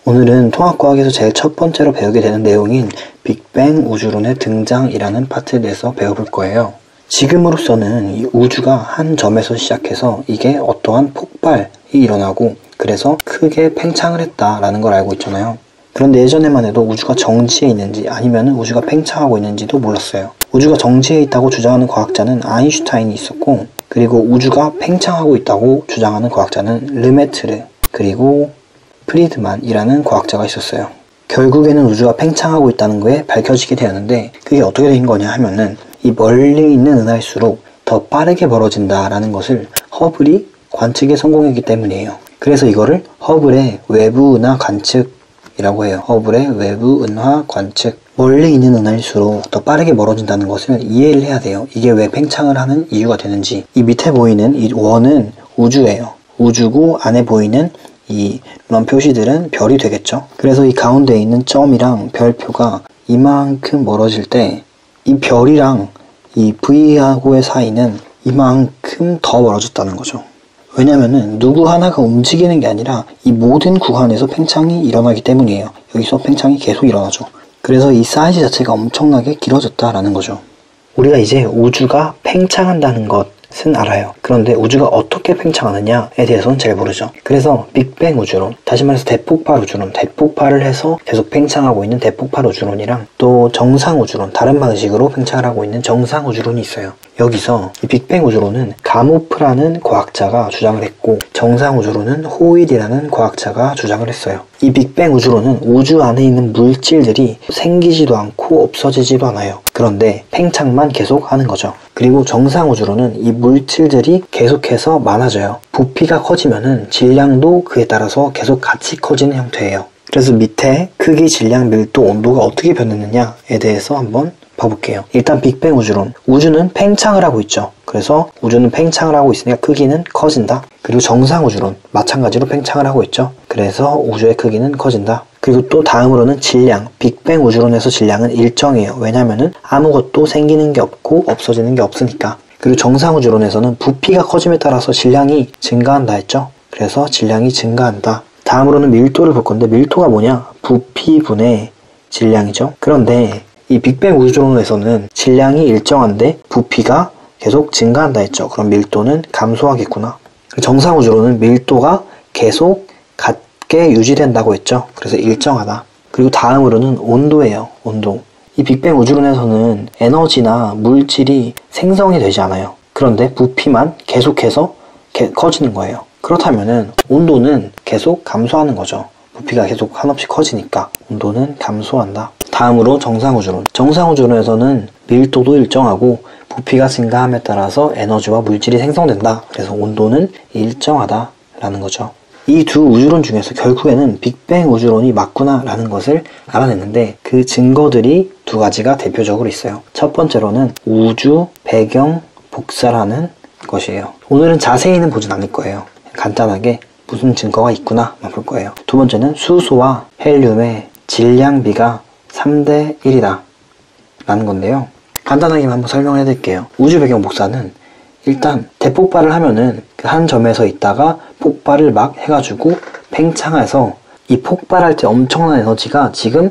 오늘은 통합과학에서 제일 첫 번째로 배우게 되는 내용인 빅뱅 우주론의 등장이라는 파트에 대해서 배워볼 거예요. 지금으로서는 이 우주가 한 점에서 시작해서 이게 어떠한 폭발이 일어나고 그래서 크게 팽창을 했다라는 걸 알고 있잖아요. 그런데 예전에만 해도 우주가 정지해 있는지 아니면 우주가 팽창하고 있는지도 몰랐어요. 우주가 정지해 있다고 주장하는 과학자는 아인슈타인이 있었고, 그리고 우주가 팽창하고 있다고 주장하는 과학자는 르메트르, 그리고 프리드만이라는 과학자가 있었어요. 결국에는 우주가 팽창하고 있다는 거에 밝혀지게 되었는데, 그게 어떻게 된 거냐 하면은 이 멀리 있는 은하일수록 더 빠르게 벌어진다라는 것을 허블이 관측에 성공했기 때문이에요. 그래서 이거를 허블의 외부 은하 관측이라고 해요. 허블의 외부 은하 관측. 멀리 있는 은하일수록 더 빠르게 멀어진다는 것을 이해를 해야 돼요. 이게 왜 팽창을 하는 이유가 되는지. 이 밑에 보이는 이 원은 우주예요. 우주고 안에 보이는 이런 표시들은 별이 되겠죠. 그래서 이 가운데 있는 점이랑 별표가 이만큼 멀어질 때 이 별이랑 이 V하고의 사이는 이만큼 더 멀어졌다는 거죠. 왜냐면은 누구 하나가 움직이는 게 아니라 이 모든 구간에서 팽창이 일어나기 때문이에요. 여기서 팽창이 계속 일어나죠. 그래서 이 사이즈 자체가 엄청나게 길어졌다라는 거죠. 우리가 이제 우주가 팽창한다는 것은 알아요. 그런데 우주가 어떻게 팽창하느냐에 대해서는 잘 모르죠. 그래서 빅뱅 우주론, 다시 말해서 대폭발 우주론, 대폭발을 해서 계속 팽창하고 있는 대폭발 우주론이랑 또 정상 우주론, 다른 방식으로 팽창을 하고 있는 정상 우주론이 있어요. 여기서 이 빅뱅 우주론은 가모프라는 과학자가 주장을 했고, 정상 우주론은 호일이라는 과학자가 주장을 했어요. 이 빅뱅 우주론은 우주 안에 있는 물질들이 생기지도 않고 없어지지도 않아요. 그런데 팽창만 계속 하는 거죠. 그리고 정상 우주론은 이 물질들이 계속해서 많아져요. 부피가 커지면은 질량도 그에 따라서 계속 같이 커지는 형태예요. 그래서 밑에 크기, 질량, 밀도, 온도가 어떻게 변했느냐에 대해서 한번 봐볼게요. 일단 빅뱅 우주론. 우주는 팽창을 하고 있죠. 그래서 우주는 팽창을 하고 있으니까 크기는 커진다. 그리고 정상 우주론. 마찬가지로 팽창을 하고 있죠. 그래서 우주의 크기는 커진다. 그리고 또 다음으로는 질량. 빅뱅 우주론에서 질량은 일정해요. 왜냐면은 아무것도 생기는 게 없고 없어지는 게 없으니까. 그리고 정상 우주론에서는 부피가 커짐에 따라서 질량이 증가한다 했죠. 그래서 질량이 증가한다. 다음으로는 밀도를 볼 건데, 밀도가 뭐냐? 부피분의 질량이죠. 그런데 이 빅뱅 우주론에서는 질량이 일정한데 부피가 계속 증가한다 했죠. 그럼 밀도는 감소하겠구나. 정상 우주론은 밀도가 계속 같게 유지된다고 했죠. 그래서 일정하다. 그리고 다음으로는 온도예요. 온도. 이 빅뱅 우주론에서는 에너지나 물질이 생성이 되지 않아요. 그런데 부피만 계속해서 커지는 거예요. 그렇다면은 온도는 계속 감소하는 거죠. 부피가 계속 한없이 커지니까 온도는 감소한다. 다음으로 정상우주론. 정상우주론에서는 밀도도 일정하고 부피가 증가함에 따라서 에너지와 물질이 생성된다. 그래서 온도는 일정하다 라는 거죠. 이 두 우주론 중에서 결국에는 빅뱅 우주론이 맞구나 라는 것을 알아냈는데, 그 증거들이 두 가지가 대표적으로 있어요. 첫 번째로는 우주 배경 복사라는 것이에요. 오늘은 자세히는 보진 않을 거예요. 간단하게 무슨 증거가 있구나만 볼 거예요. 두 번째는 수소와 헬륨의 질량비가 3대 1이다 라는 건데요. 간단하게만 한번 설명을 해드릴게요. 우주 배경 복사는 일단 대폭발을 하면은 한 점에서 있다가 폭발을 막 해가지고 팽창해서 이 폭발할 때 엄청난 에너지가 지금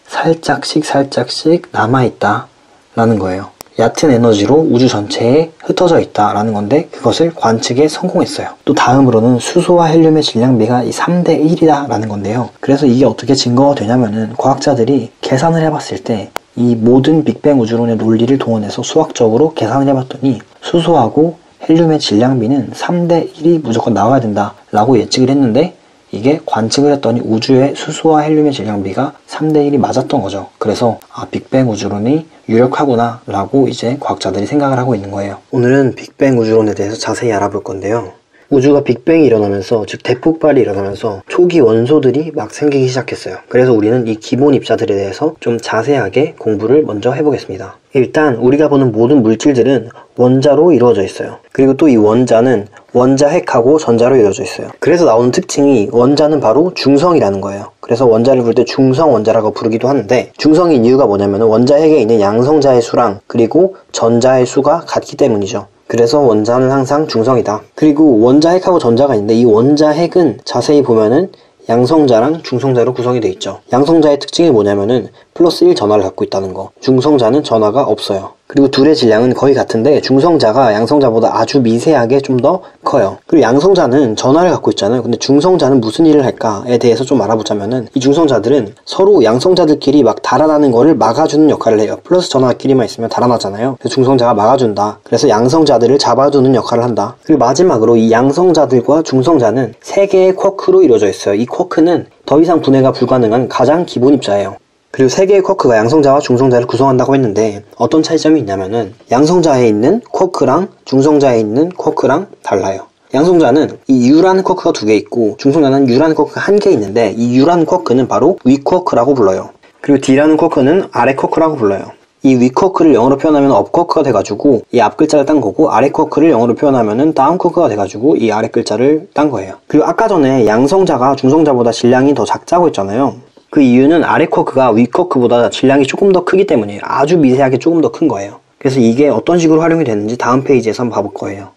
살짝씩 남아있다 라는 거예요. 얕은 에너지로 우주 전체에 흩어져 있다 라는 건데, 그것을 관측에 성공했어요. 또 다음으로는 수소와 헬륨의 질량비가 이 3대 1이다 라는 건데요. 그래서 이게 어떻게 증거가 되냐면은 과학자들이 계산을 해봤을 때 이 모든 빅뱅 우주론의 논리를 동원해서 수학적으로 계산을 해봤더니 수소하고 헬륨의 질량비는 3대 1이 무조건 나와야 된다 라고 예측을 했는데, 이게 관측을 했더니 우주의 수소와 헬륨의 질량비가 3대 1이 맞았던 거죠. 그래서 빅뱅 우주론이 유력하구나 라고 이제 과학자들이 생각을 하고 있는 거예요. 오늘은 빅뱅 우주론에 대해서 자세히 알아볼 건데요. 우주가 빅뱅이 일어나면서, 즉 대폭발이 일어나면서 초기 원소들이 막 생기기 시작했어요. 그래서 우리는 이 기본 입자들에 대해서 좀 자세하게 공부를 먼저 해보겠습니다. 일단 우리가 보는 모든 물질들은 원자로 이루어져 있어요. 그리고 또 이 원자는 원자 핵하고 전자로 이루어져 있어요. 그래서 나오는 특징이 원자는 바로 중성이라는 거예요. 그래서 원자를 부를 때 중성 원자라고 부르기도 하는데, 중성인 이유가 뭐냐면 원자 핵에 있는 양성자의 수랑 그리고 전자의 수가 같기 때문이죠. 그래서 원자는 항상 중성이다. 그리고 원자 핵하고 전자가 있는데, 이 원자 핵은 자세히 보면은 양성자랑 중성자로 구성이 되어 있죠. 양성자의 특징이 뭐냐면은 플러스 1 전하를 갖고 있다는 거. 중성자는 전하가 없어요. 그리고 둘의 질량은 거의 같은데 중성자가 양성자보다 아주 미세하게 좀 더 커요. 그리고 양성자는 전하를 갖고 있잖아요. 근데 중성자는 무슨 일을 할까에 대해서 좀 알아보자면은 이 중성자들은 서로 양성자들끼리 막 달아나는 거를 막아주는 역할을 해요. 플러스 전하끼리만 있으면 달아나잖아요. 그래서 중성자가 막아준다. 그래서 양성자들을 잡아두는 역할을 한다. 그리고 마지막으로 이 양성자들과 중성자는 3개의 쿼크로 이루어져 있어요. 이 쿼크는 더 이상 분해가 불가능한 가장 기본 입자예요. 그리고 3개의 쿼크가 양성자와 중성자를 구성한다고 했는데 어떤 차이점이 있냐면은 양성자에 있는 쿼크랑 중성자에 있는 쿼크랑 달라요. 양성자는 이 U라는 쿼크가 2개 있고 중성자는 U라는 쿼크가 1개 있는데 이 U라는 쿼크는 바로 위 쿼크라고 불러요. 그리고 D라는 쿼크는 아래 쿼크라고 불러요. 이 위 쿼크를 영어로 표현하면 업 쿼크가 돼가지고 이 앞 글자를 딴 거고 아래 쿼크를 영어로 표현하면은 다운 쿼크가 돼가지고 이 아래 글자를 딴 거예요. 그리고 아까 전에 양성자가 중성자보다 질량이 더 작다고 했잖아요. 그 이유는 아래 쿼크가 위 쿼크보다 질량이 조금 더 크기 때문이에요. 아주 미세하게 조금 더 큰 거예요. 그래서 이게 어떤 식으로 활용이 되는지 다음 페이지에서 한번 봐볼 거예요.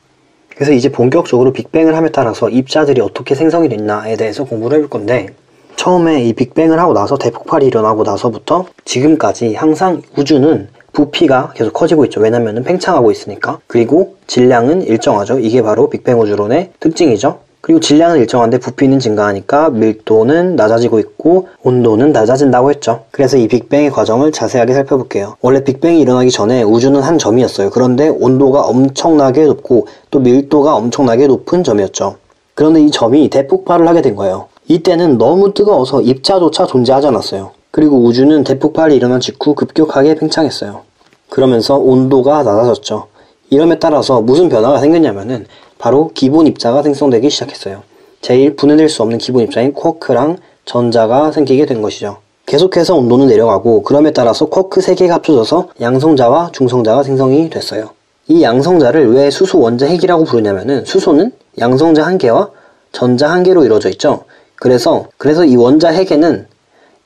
그래서 이제 본격적으로 빅뱅을 함에 따라서 입자들이 어떻게 생성이 됐나에 대해서 공부를 해볼 건데 처음에 이 빅뱅을 하고 나서 대폭발이 일어나고 나서부터 지금까지 항상 우주는 부피가 계속 커지고 있죠. 왜냐면은 팽창하고 있으니까. 그리고 질량은 일정하죠. 이게 바로 빅뱅 우주론의 특징이죠. 그리고 질량은 일정한데 부피는 증가하니까 밀도는 낮아지고 있고 온도는 낮아진다고 했죠. 그래서 이 빅뱅의 과정을 자세하게 살펴볼게요. 원래 빅뱅이 일어나기 전에 우주는 한 점이었어요. 그런데 온도가 엄청나게 높고 또 밀도가 엄청나게 높은 점이었죠. 그런데 이 점이 대폭발을 하게 된 거예요. 이때는 너무 뜨거워서 입자조차 존재하지 않았어요. 그리고 우주는 대폭발이 일어난 직후 급격하게 팽창했어요. 그러면서 온도가 낮아졌죠. 이름에 따라서 무슨 변화가 생겼냐면은 바로 기본 입자가 생성되기 시작했어요. 제일 분해될 수 없는 기본 입자인 쿼크랑 전자가 생기게 된 것이죠. 계속해서 온도는 내려가고 그럼에 따라서 쿼크 3개가 합쳐져서 양성자와 중성자가 생성이 됐어요. 이 양성자를 왜 수소 원자 핵이라고 부르냐면은 수소는 양성자 1개와 전자 1개로 이루어져 있죠. 그래서 이 원자 핵에는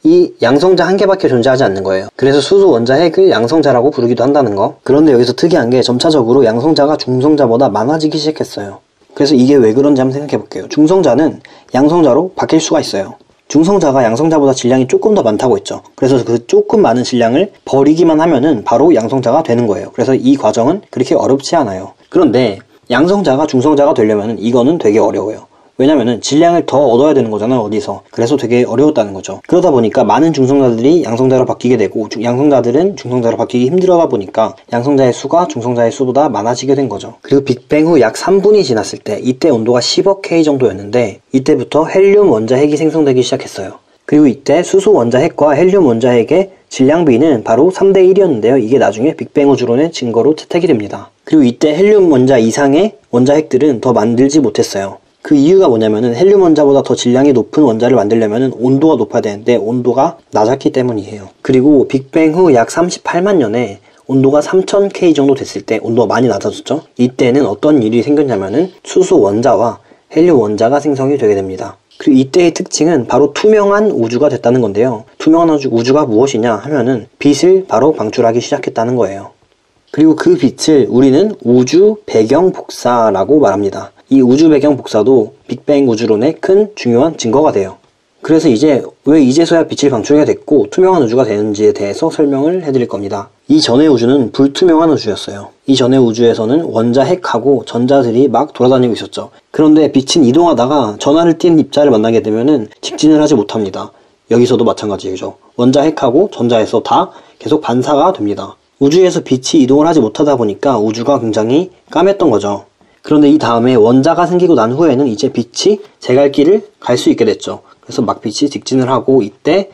이 양성자 1개밖에 존재하지 않는 거예요. 그래서 수소 원자 핵을 양성자라고 부르기도 한다는 거. 그런데 여기서 특이한 게 점차적으로 양성자가 중성자보다 많아지기 시작했어요. 그래서 이게 왜 그런지 한번 생각해 볼게요. 중성자는 양성자로 바뀔 수가 있어요. 중성자가 양성자보다 질량이 조금 더 많다고 했죠. 그래서 그 조금 많은 질량을 버리기만 하면은 바로 양성자가 되는 거예요. 그래서 이 과정은 그렇게 어렵지 않아요. 그런데 양성자가 중성자가 되려면 이거는 되게 어려워요. 왜냐면은 질량을 더 얻어야 되는 거잖아요, 어디서. 그래서 되게 어려웠다는 거죠. 그러다 보니까 많은 중성자들이 양성자로 바뀌게 되고 양성자들은 중성자로 바뀌기 힘들어다 보니까 양성자의 수가 중성자의 수보다 많아지게 된 거죠. 그리고 빅뱅 후 약 3분이 지났을 때 이때 온도가 10억 K 정도였는데 이때부터 헬륨 원자 핵이 생성되기 시작했어요. 그리고 이때 수소 원자 핵과 헬륨 원자 핵의 질량 비는 바로 3대 1이었는데요. 이게 나중에 빅뱅 우주론의 증거로 채택이 됩니다. 그리고 이때 헬륨 원자 이상의 원자 핵들은 더 만들지 못했어요. 그 이유가 뭐냐면은 헬륨 원자보다 더 질량이 높은 원자를 만들려면은 온도가 높아야 되는데 온도가 낮았기 때문이에요. 그리고 빅뱅 후 약 38만 년에 온도가 3000K 정도 됐을 때 온도가 많이 낮아졌죠. 이때는 어떤 일이 생겼냐면은 수소 원자와 헬륨 원자가 생성이 되게 됩니다. 그리고 이때의 특징은 바로 투명한 우주가 됐다는 건데요. 투명한 우주가 무엇이냐 하면은 빛을 바로 방출하기 시작했다는 거예요. 그리고 그 빛을 우리는 우주 배경 복사라고 말합니다. 이 우주 배경 복사도 빅뱅 우주론의 큰 중요한 증거가 돼요. 그래서 이제 왜 이제서야 빛이 방출이 됐고 투명한 우주가 되는지에 대해서 설명을 해드릴 겁니다. 이전의 우주는 불투명한 우주였어요. 이전의 우주에서는 원자 핵하고 전자들이 막 돌아다니고 있었죠. 그런데 빛은 이동하다가 전하를 띤 입자를 만나게 되면은 직진을 하지 못합니다. 여기서도 마찬가지죠. 원자 핵하고 전자에서 다 계속 반사가 됩니다. 우주에서 빛이 이동을 하지 못하다 보니까 우주가 굉장히 까맸던 거죠. 그런데 이 다음에 원자가 생기고 난 후에는 이제 빛이 제 갈 길을 갈 수 있게 됐죠. 그래서 막 빛이 직진을 하고 이때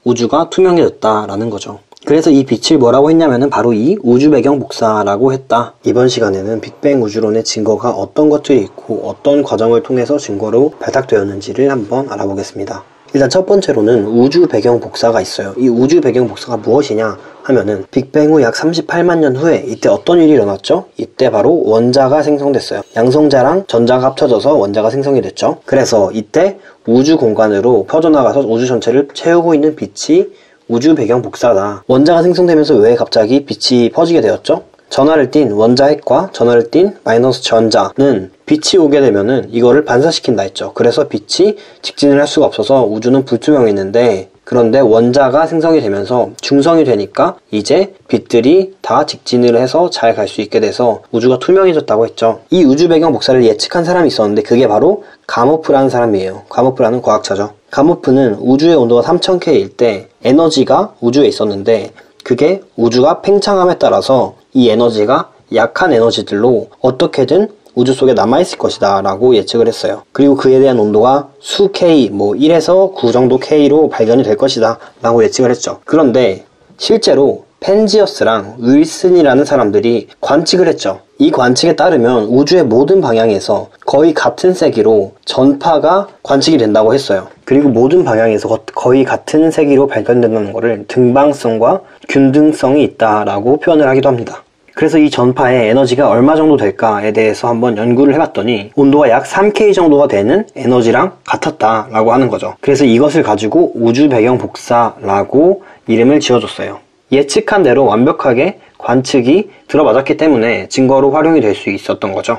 우주가 투명해졌다라는 거죠. 그래서 이 빛을 뭐라고 했냐면은 바로 이 우주 배경 복사라고 했다. 이번 시간에는 빅뱅 우주론의 증거가 어떤 것들이 있고 어떤 과정을 통해서 증거로 발탁되었는지를 한번 알아보겠습니다. 일단 첫 번째로는 우주 배경 복사가 있어요. 이 우주 배경 복사가 무엇이냐 하면은 빅뱅 후 약 38만 년 후에 이때 어떤 일이 일어났죠? 이때 바로 원자가 생성됐어요. 양성자랑 전자가 합쳐져서 원자가 생성이 됐죠. 그래서 이때 우주 공간으로 퍼져나가서 우주 전체를 채우고 있는 빛이 우주 배경 복사다. 원자가 생성되면서 왜 갑자기 빛이 퍼지게 되었죠? 전하를 띤 원자핵과 전하를 띤 마이너스 전자는 빛이 오게 되면은 이거를 반사시킨다 했죠. 그래서 빛이 직진을 할 수가 없어서 우주는 불투명했는데, 그런데 원자가 생성이 되면서 중성이 되니까 이제 빛들이 다 직진을 해서 잘 갈 수 있게 돼서 우주가 투명해졌다고 했죠. 이 우주 배경 복사를 예측한 사람이 있었는데 그게 바로 가모프라는 사람이에요. 가모프라는 과학자죠. 가모프는 우주의 온도가 3000K일 때 에너지가 우주에 있었는데 그게 우주가 팽창함에 따라서 이 에너지가 약한 에너지들로 어떻게든 우주 속에 남아있을 것이다 라고 예측을 했어요. 그리고 그에 대한 온도가 수 K, 1에서 9 정도 K로 발견이 될 것이다 라고 예측을 했죠. 그런데 실제로 펜지어스랑 윌슨이라는 사람들이 관측을 했죠. 이 관측에 따르면 우주의 모든 방향에서 거의 같은 세기로 전파가 관측이 된다고 했어요. 그리고 모든 방향에서 거의 같은 세기로 발견된다는 것을 등방성과 균등성이 있다라고 표현을 하기도 합니다. 그래서 이 전파의 에너지가 얼마 정도 될까에 대해서 한번 연구를 해봤더니 온도가 약 3K 정도가 되는 에너지랑 같았다라고 하는 거죠. 그래서 이것을 가지고 우주 배경 복사라고 이름을 지어줬어요. 예측한 대로 완벽하게 관측이 들어맞았기 때문에 증거로 활용이 될 수 있었던 거죠.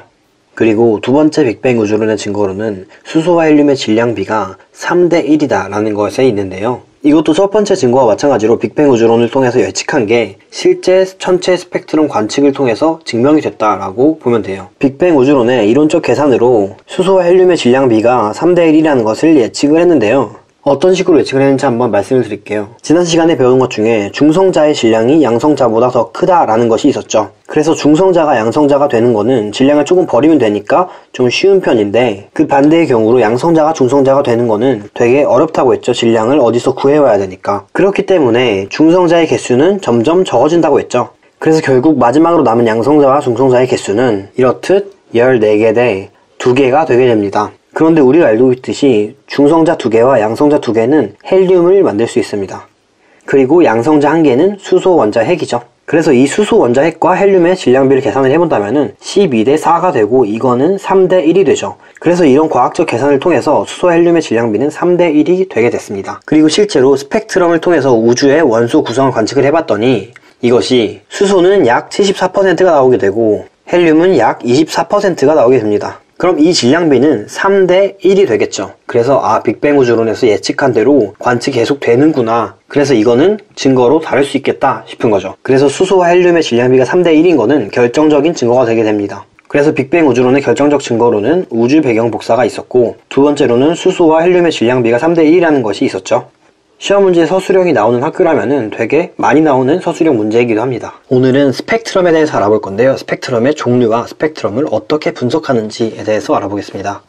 그리고 두 번째 빅뱅 우주론의 증거로는 수소와 헬륨의 질량비가 3대 1이다 라는 것에 있는데요. 이것도 첫 번째 증거와 마찬가지로 빅뱅 우주론을 통해서 예측한 게 실제 천체 스펙트럼 관측을 통해서 증명이 됐다라고 보면 돼요. 빅뱅 우주론의 이론적 계산으로 수소와 헬륨의 질량비가 3대 1이라는 것을 예측을 했는데요. 어떤 식으로 예측을 했는지 한번 말씀을 드릴게요. 지난 시간에 배운 것 중에 중성자의 질량이 양성자보다 더 크다라는 것이 있었죠. 그래서 중성자가 양성자가 되는 거는 질량을 조금 버리면 되니까 좀 쉬운 편인데, 그 반대의 경우로 양성자가 중성자가 되는 거는 되게 어렵다고 했죠. 질량을 어디서 구해와야 되니까. 그렇기 때문에 중성자의 개수는 점점 적어진다고 했죠. 그래서 결국 마지막으로 남은 양성자와 중성자의 개수는 이렇듯 14개 대 2개가 되게 됩니다. 그런데 우리가 알고 있듯이 중성자 2개와 양성자 2개는 헬륨을 만들 수 있습니다. 그리고 양성자 1개는 수소 원자 핵이죠. 그래서 이 수소 원자 핵과 헬륨의 질량비를 계산을 해본다면 12대 4가 되고 이거는 3대 1이 되죠. 그래서 이런 과학적 계산을 통해서 수소 헬륨의 질량비는 3대 1이 되게 됐습니다. 그리고 실제로 스펙트럼을 통해서 우주의 원소 구성을 관측을 해봤더니 이것이 수소는 약 74%가 나오게 되고 헬륨은 약 24%가 나오게 됩니다. 그럼 이 질량비는 3대 1이 되겠죠. 그래서 빅뱅 우주론에서 예측한 대로 관측이 계속 되는구나. 그래서 이거는 증거로 다룰 수 있겠다 싶은 거죠. 그래서 수소와 헬륨의 질량비가 3대 1인 거는 결정적인 증거가 되게 됩니다. 그래서 빅뱅 우주론의 결정적 증거로는 우주 배경 복사가 있었고, 두 번째로는 수소와 헬륨의 질량비가 3대 1이라는 것이 있었죠. 시험 문제에 서술형이 나오는 학교라면은 되게 많이 나오는 서술형 문제이기도 합니다. 오늘은 스펙트럼에 대해서 알아볼 건데요. 스펙트럼의 종류와 스펙트럼을 어떻게 분석하는지에 대해서 알아보겠습니다.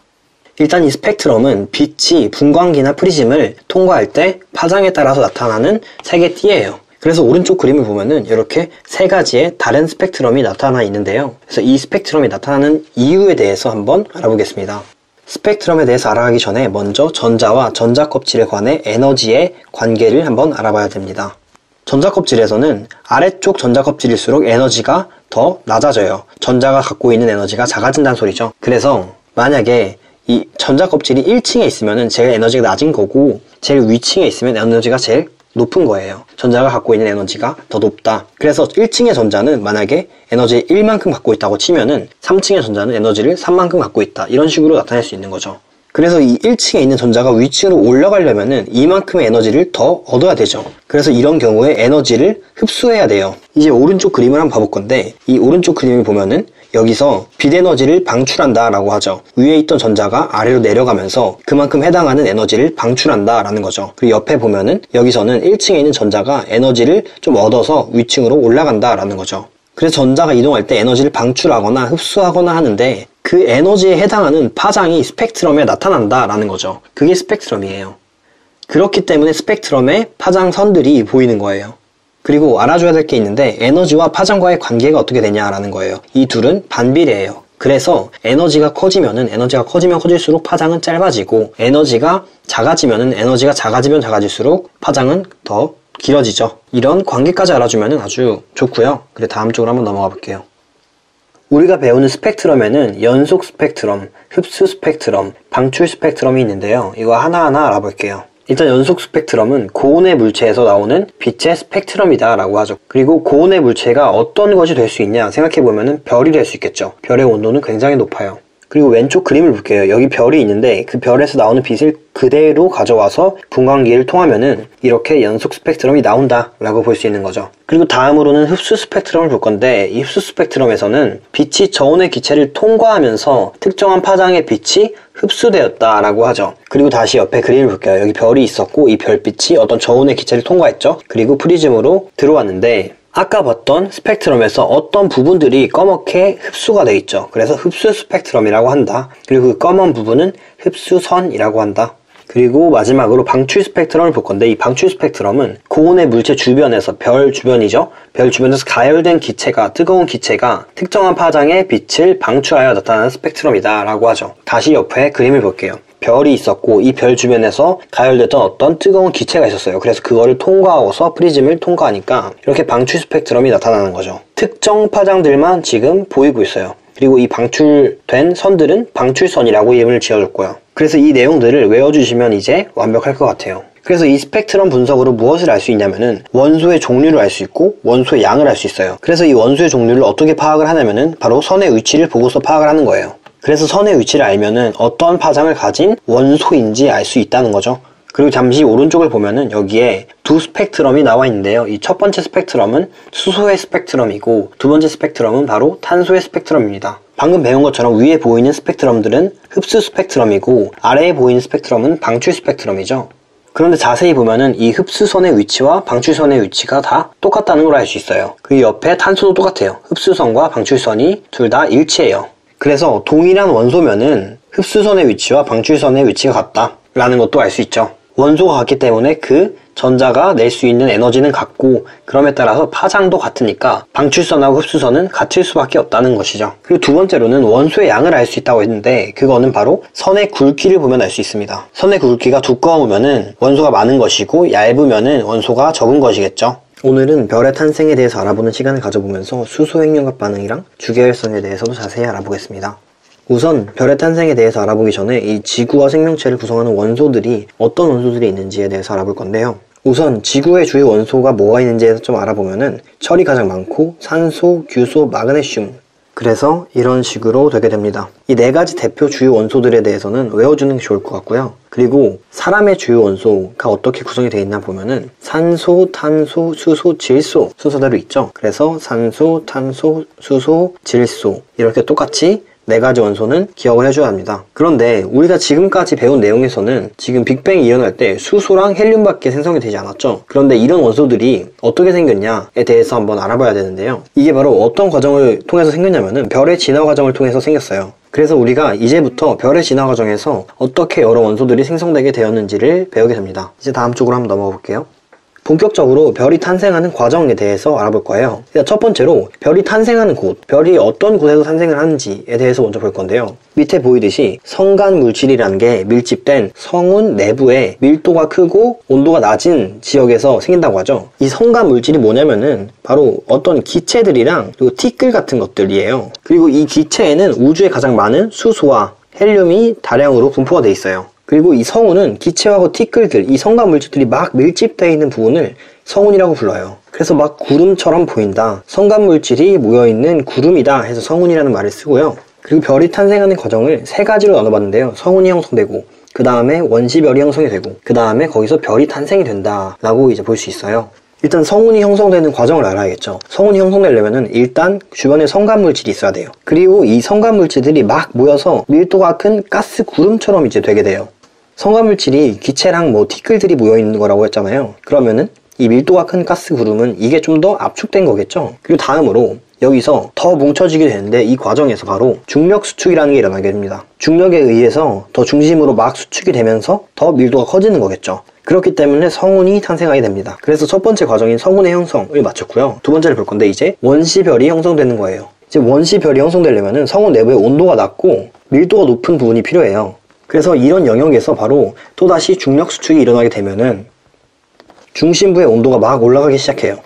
일단 이 스펙트럼은 빛이 분광기나 프리즘을 통과할 때 파장에 따라서 나타나는 색의 띠예요. 그래서 오른쪽 그림을 보면은 이렇게 세 가지의 다른 스펙트럼이 나타나 있는데요. 그래서 이 스펙트럼이 나타나는 이유에 대해서 한번 알아보겠습니다. 스펙트럼에 대해서 알아가기 전에 먼저 전자와 전자 껍질에 관해 에너지의 관계를 한번 알아봐야 됩니다. 전자 껍질에서는 아래쪽 전자 껍질일수록 에너지가 더 낮아져요. 전자가 갖고 있는 에너지가 작아진다는 소리죠. 그래서 만약에 이 전자 껍질이 1층에 있으면 제일 에너지가 낮은 거고, 제일 위층에 있으면 에너지가 제일 높은 거예요. 전자가 갖고 있는 에너지가 더 높다. 그래서 1층의 전자는 만약에 에너지 1만큼 갖고 있다고 치면은 3층의 전자는 에너지를 3만큼 갖고 있다. 이런 식으로 나타낼 수 있는 거죠. 그래서 이 1층에 있는 전자가 위층으로 올라가려면은 이만큼의 에너지를 더 얻어야 되죠. 그래서 이런 경우에 에너지를 흡수해야 돼요. 이제 오른쪽 그림을 한번 봐볼 건데, 이 오른쪽 그림을 보면은 여기서 빛 에너지를 방출한다 라고 하죠. 위에 있던 전자가 아래로 내려가면서 그만큼 해당하는 에너지를 방출한다 라는 거죠. 그리고 옆에 보면은 여기서는 1층에 있는 전자가 에너지를 좀 얻어서 위층으로 올라간다 라는 거죠. 그래서 전자가 이동할 때 에너지를 방출하거나 흡수하거나 하는데 그 에너지에 해당하는 파장이 스펙트럼에 나타난다 라는 거죠. 그게 스펙트럼이에요. 그렇기 때문에 스펙트럼에 파장선들이 보이는 거예요. 그리고 알아줘야 될 게 있는데, 에너지와 파장과의 관계가 어떻게 되냐라는 거예요. 이 둘은 반비례해요. 그래서 에너지가 커지면 커질수록 파장은 짧아지고, 에너지가 작아지면 작아질수록 파장은 더 길어지죠. 이런 관계까지 알아주면 아주 좋고요. 그래, 다음 쪽으로 한번 넘어가 볼게요. 우리가 배우는 스펙트럼에는 연속 스펙트럼, 흡수 스펙트럼, 방출 스펙트럼이 있는데요. 이거 하나하나 알아볼게요. 일단 연속 스펙트럼은 고온의 물체에서 나오는 빛의 스펙트럼이다 라고 하죠. 그리고 고온의 물체가 어떤 것이 될 수 있냐 생각해보면 별이 될 수 있겠죠. 별의 온도는 굉장히 높아요. 그리고 왼쪽 그림을 볼게요. 여기 별이 있는데 그 별에서 나오는 빛을 그대로 가져와서 분광기를 통하면은 이렇게 연속 스펙트럼이 나온다 라고 볼 수 있는 거죠. 그리고 다음으로는 흡수 스펙트럼을 볼 건데, 이 흡수 스펙트럼에서는 빛이 저온의 기체를 통과하면서 특정한 파장의 빛이 흡수되었다 라고 하죠. 그리고 다시 옆에 그림을 볼게요. 여기 별이 있었고 이 별빛이 어떤 저온의 기체를 통과했죠. 그리고 프리즘으로 들어왔는데, 아까 봤던 스펙트럼에서 어떤 부분들이 검게 흡수가 돼 있죠. 그래서 흡수 스펙트럼이라고 한다. 그리고 그 검은 부분은 흡수선이라고 한다. 그리고 마지막으로 방출 스펙트럼을 볼 건데, 이 방출 스펙트럼은 고온의 물체 주변에서, 별 주변이죠. 별 주변에서 가열된 기체가, 뜨거운 기체가 특정한 파장의 빛을 방출하여 나타나는 스펙트럼이다 라고 하죠. 다시 옆에 그림을 볼게요. 별이 있었고 이 별 주변에서 가열됐던 어떤 뜨거운 기체가 있었어요. 그래서 그거를 통과하고서 프리즘을 통과하니까 이렇게 방출 스펙트럼이 나타나는 거죠. 특정 파장들만 지금 보이고 있어요. 그리고 이 방출된 선들은 방출선이라고 이름을 지어줬고요. 그래서 이 내용들을 외워주시면 이제 완벽할 것 같아요. 그래서 이 스펙트럼 분석으로 무엇을 알 수 있냐면은 원소의 종류를 알 수 있고 원소의 양을 알 수 있어요. 그래서 이 원소의 종류를 어떻게 파악을 하냐면은 바로 선의 위치를 보고서 파악을 하는 거예요. 그래서 선의 위치를 알면은 어떤 파장을 가진 원소인지 알 수 있다는 거죠. 그리고 잠시 오른쪽을 보면은 여기에 두 스펙트럼이 나와 있는데요. 이 첫 번째 스펙트럼은 수소의 스펙트럼이고 두 번째 스펙트럼은 바로 탄소의 스펙트럼입니다. 방금 배운 것처럼 위에 보이는 스펙트럼들은 흡수 스펙트럼이고 아래에 보이는 스펙트럼은 방출 스펙트럼이죠. 그런데 자세히 보면은 이 흡수선의 위치와 방출선의 위치가 다 똑같다는 걸 알 수 있어요. 그리고 옆에 탄소도 똑같아요. 흡수선과 방출선이 둘 다 일치해요. 그래서 동일한 원소면은 흡수선의 위치와 방출선의 위치가 같다 라는 것도 알 수 있죠. 원소가 같기 때문에 그 전자가 낼 수 있는 에너지는 같고, 그럼에 따라서 파장도 같으니까 방출선하고 흡수선은 같을 수밖에 없다는 것이죠. 그리고 두 번째로는 원소의 양을 알 수 있다고 했는데, 그거는 바로 선의 굵기를 보면 알 수 있습니다. 선의 굵기가 두꺼우면은 원소가 많은 것이고 얇으면은 원소가 적은 것이겠죠. 오늘은 별의 탄생에 대해서 알아보는 시간을 가져보면서 수소 핵융합 반응이랑 주계열성에 대해서도 자세히 알아보겠습니다. 우선 별의 탄생에 대해서 알아보기 전에 이 지구와 생명체를 구성하는 원소들이 어떤 원소들이 있는지에 대해서 알아볼 건데요. 우선 지구의 주요 원소가 뭐가 있는지에서 좀 알아보면은 철이 가장 많고 산소, 규소, 마그네슘, 그래서 이런 식으로 되게 됩니다. 이 네 가지 대표 주요 원소들에 대해서는 외워주는 게 좋을 것 같고요. 그리고 사람의 주요 원소가 어떻게 구성이 되어 있나 보면은 산소, 탄소, 수소, 질소 순서대로 있죠. 그래서 산소, 탄소, 수소, 질소 이렇게 똑같이 네 가지 원소는 기억을 해줘야 합니다. 그런데 우리가 지금까지 배운 내용에서는 지금 빅뱅이 일어날 때 수소랑 헬륨밖에 생성이 되지 않았죠. 그런데 이런 원소들이 어떻게 생겼냐에 대해서 한번 알아봐야 되는데요. 이게 바로 어떤 과정을 통해서 생겼냐면은 별의 진화 과정을 통해서 생겼어요. 그래서 우리가 이제부터 별의 진화 과정에서 어떻게 여러 원소들이 생성되게 되었는지를 배우게 됩니다. 이제 다음 쪽으로 한번 넘어가 볼게요. 본격적으로 별이 탄생하는 과정에 대해서 알아볼 거예요. 일단 첫 번째로 별이 탄생하는 곳, 별이 어떤 곳에서 탄생을 하는지에 대해서 먼저 볼 건데요. 밑에 보이듯이 성간 물질이라는 게 밀집된 성운 내부에 밀도가 크고 온도가 낮은 지역에서 생긴다고 하죠. 이 성간 물질이 뭐냐면은 바로 어떤 기체들이랑 그리고 티끌 같은 것들이에요. 그리고 이 기체에는 우주에 가장 많은 수소와 헬륨이 다량으로 분포가 돼 있어요. 그리고 이 성운은 기체하고 티끌들, 이 성간 물질들이 막 밀집되어 있는 부분을 성운이라고 불러요. 그래서 막 구름처럼 보인다, 성간 물질이 모여있는 구름이다 해서 성운이라는 말을 쓰고요. 그리고 별이 탄생하는 과정을 세 가지로 나눠봤는데요. 성운이 형성되고, 그 다음에 원시별이 형성이 되고, 그 다음에 거기서 별이 탄생이 된다 라고 이제 볼 수 있어요. 일단 성운이 형성되는 과정을 알아야겠죠. 성운이 형성되려면은 일단 주변에 성간 물질이 있어야 돼요. 그리고 이 성간 물질들이 막 모여서 밀도가 큰 가스 구름처럼 이제 되게 돼요. 성간 물질이 기체랑 뭐 티끌들이 모여 있는 거라고 했잖아요. 그러면은 이 밀도가 큰 가스 구름은 이게 좀 더 압축된 거겠죠. 그리고 다음으로 여기서 더 뭉쳐지게 되는데, 이 과정에서 바로 중력 수축이라는 게 일어나게 됩니다. 중력에 의해서 더 중심으로 막 수축이 되면서 더 밀도가 커지는 거겠죠. 그렇기 때문에 성운이 탄생하게 됩니다. 그래서 첫 번째 과정인 성운의 형성을 마쳤고요. 두 번째를 볼 건데, 이제 원시별이 형성되는 거예요. 이제 원시별이 형성되려면은 성운 내부의 온도가 낮고 밀도가 높은 부분이 필요해요. 그래서 이런 영역에서 바로 또다시 중력 수축이 일어나게 되면은 중심부의 온도가 막 올라가기 시작해요.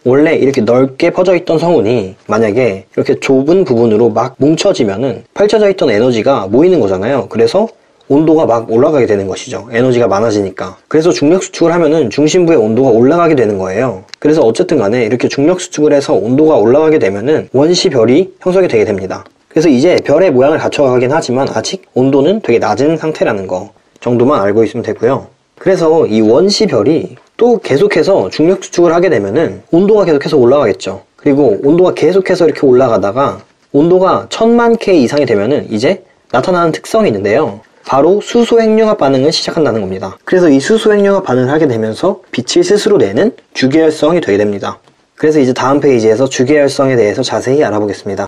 원래 이렇게 넓게 퍼져 있던 성운이 만약에 이렇게 좁은 부분으로 막 뭉쳐지면은 펼쳐져 있던 에너지가 모이는 거잖아요. 그래서 온도가 막 올라가게 되는 것이죠. 에너지가 많아지니까. 그래서 중력 수축을 하면은 중심부의 온도가 올라가게 되는 거예요. 그래서 어쨌든 간에 이렇게 중력 수축을 해서 온도가 올라가게 되면은 원시별이 형성이 되게 됩니다. 그래서 이제 별의 모양을 갖춰가긴 하지만 아직 온도는 되게 낮은 상태라는 거 정도만 알고 있으면 되고요. 그래서 이 원시별이 또 계속해서 중력 수축을 하게 되면은 온도가 계속해서 올라가겠죠. 그리고 온도가 계속해서 이렇게 올라가다가 온도가 1000만 K 이상이 되면은 이제 나타나는 특성이 있는데요. 바로 수소 핵융합 반응을 시작한다는 겁니다. 그래서 이 수소 핵융합 반응을 하게 되면서 빛을 스스로 내는 주계열성이 되게 됩니다. 그래서 이제 다음 페이지에서 주계열성에 대해서 자세히 알아보겠습니다.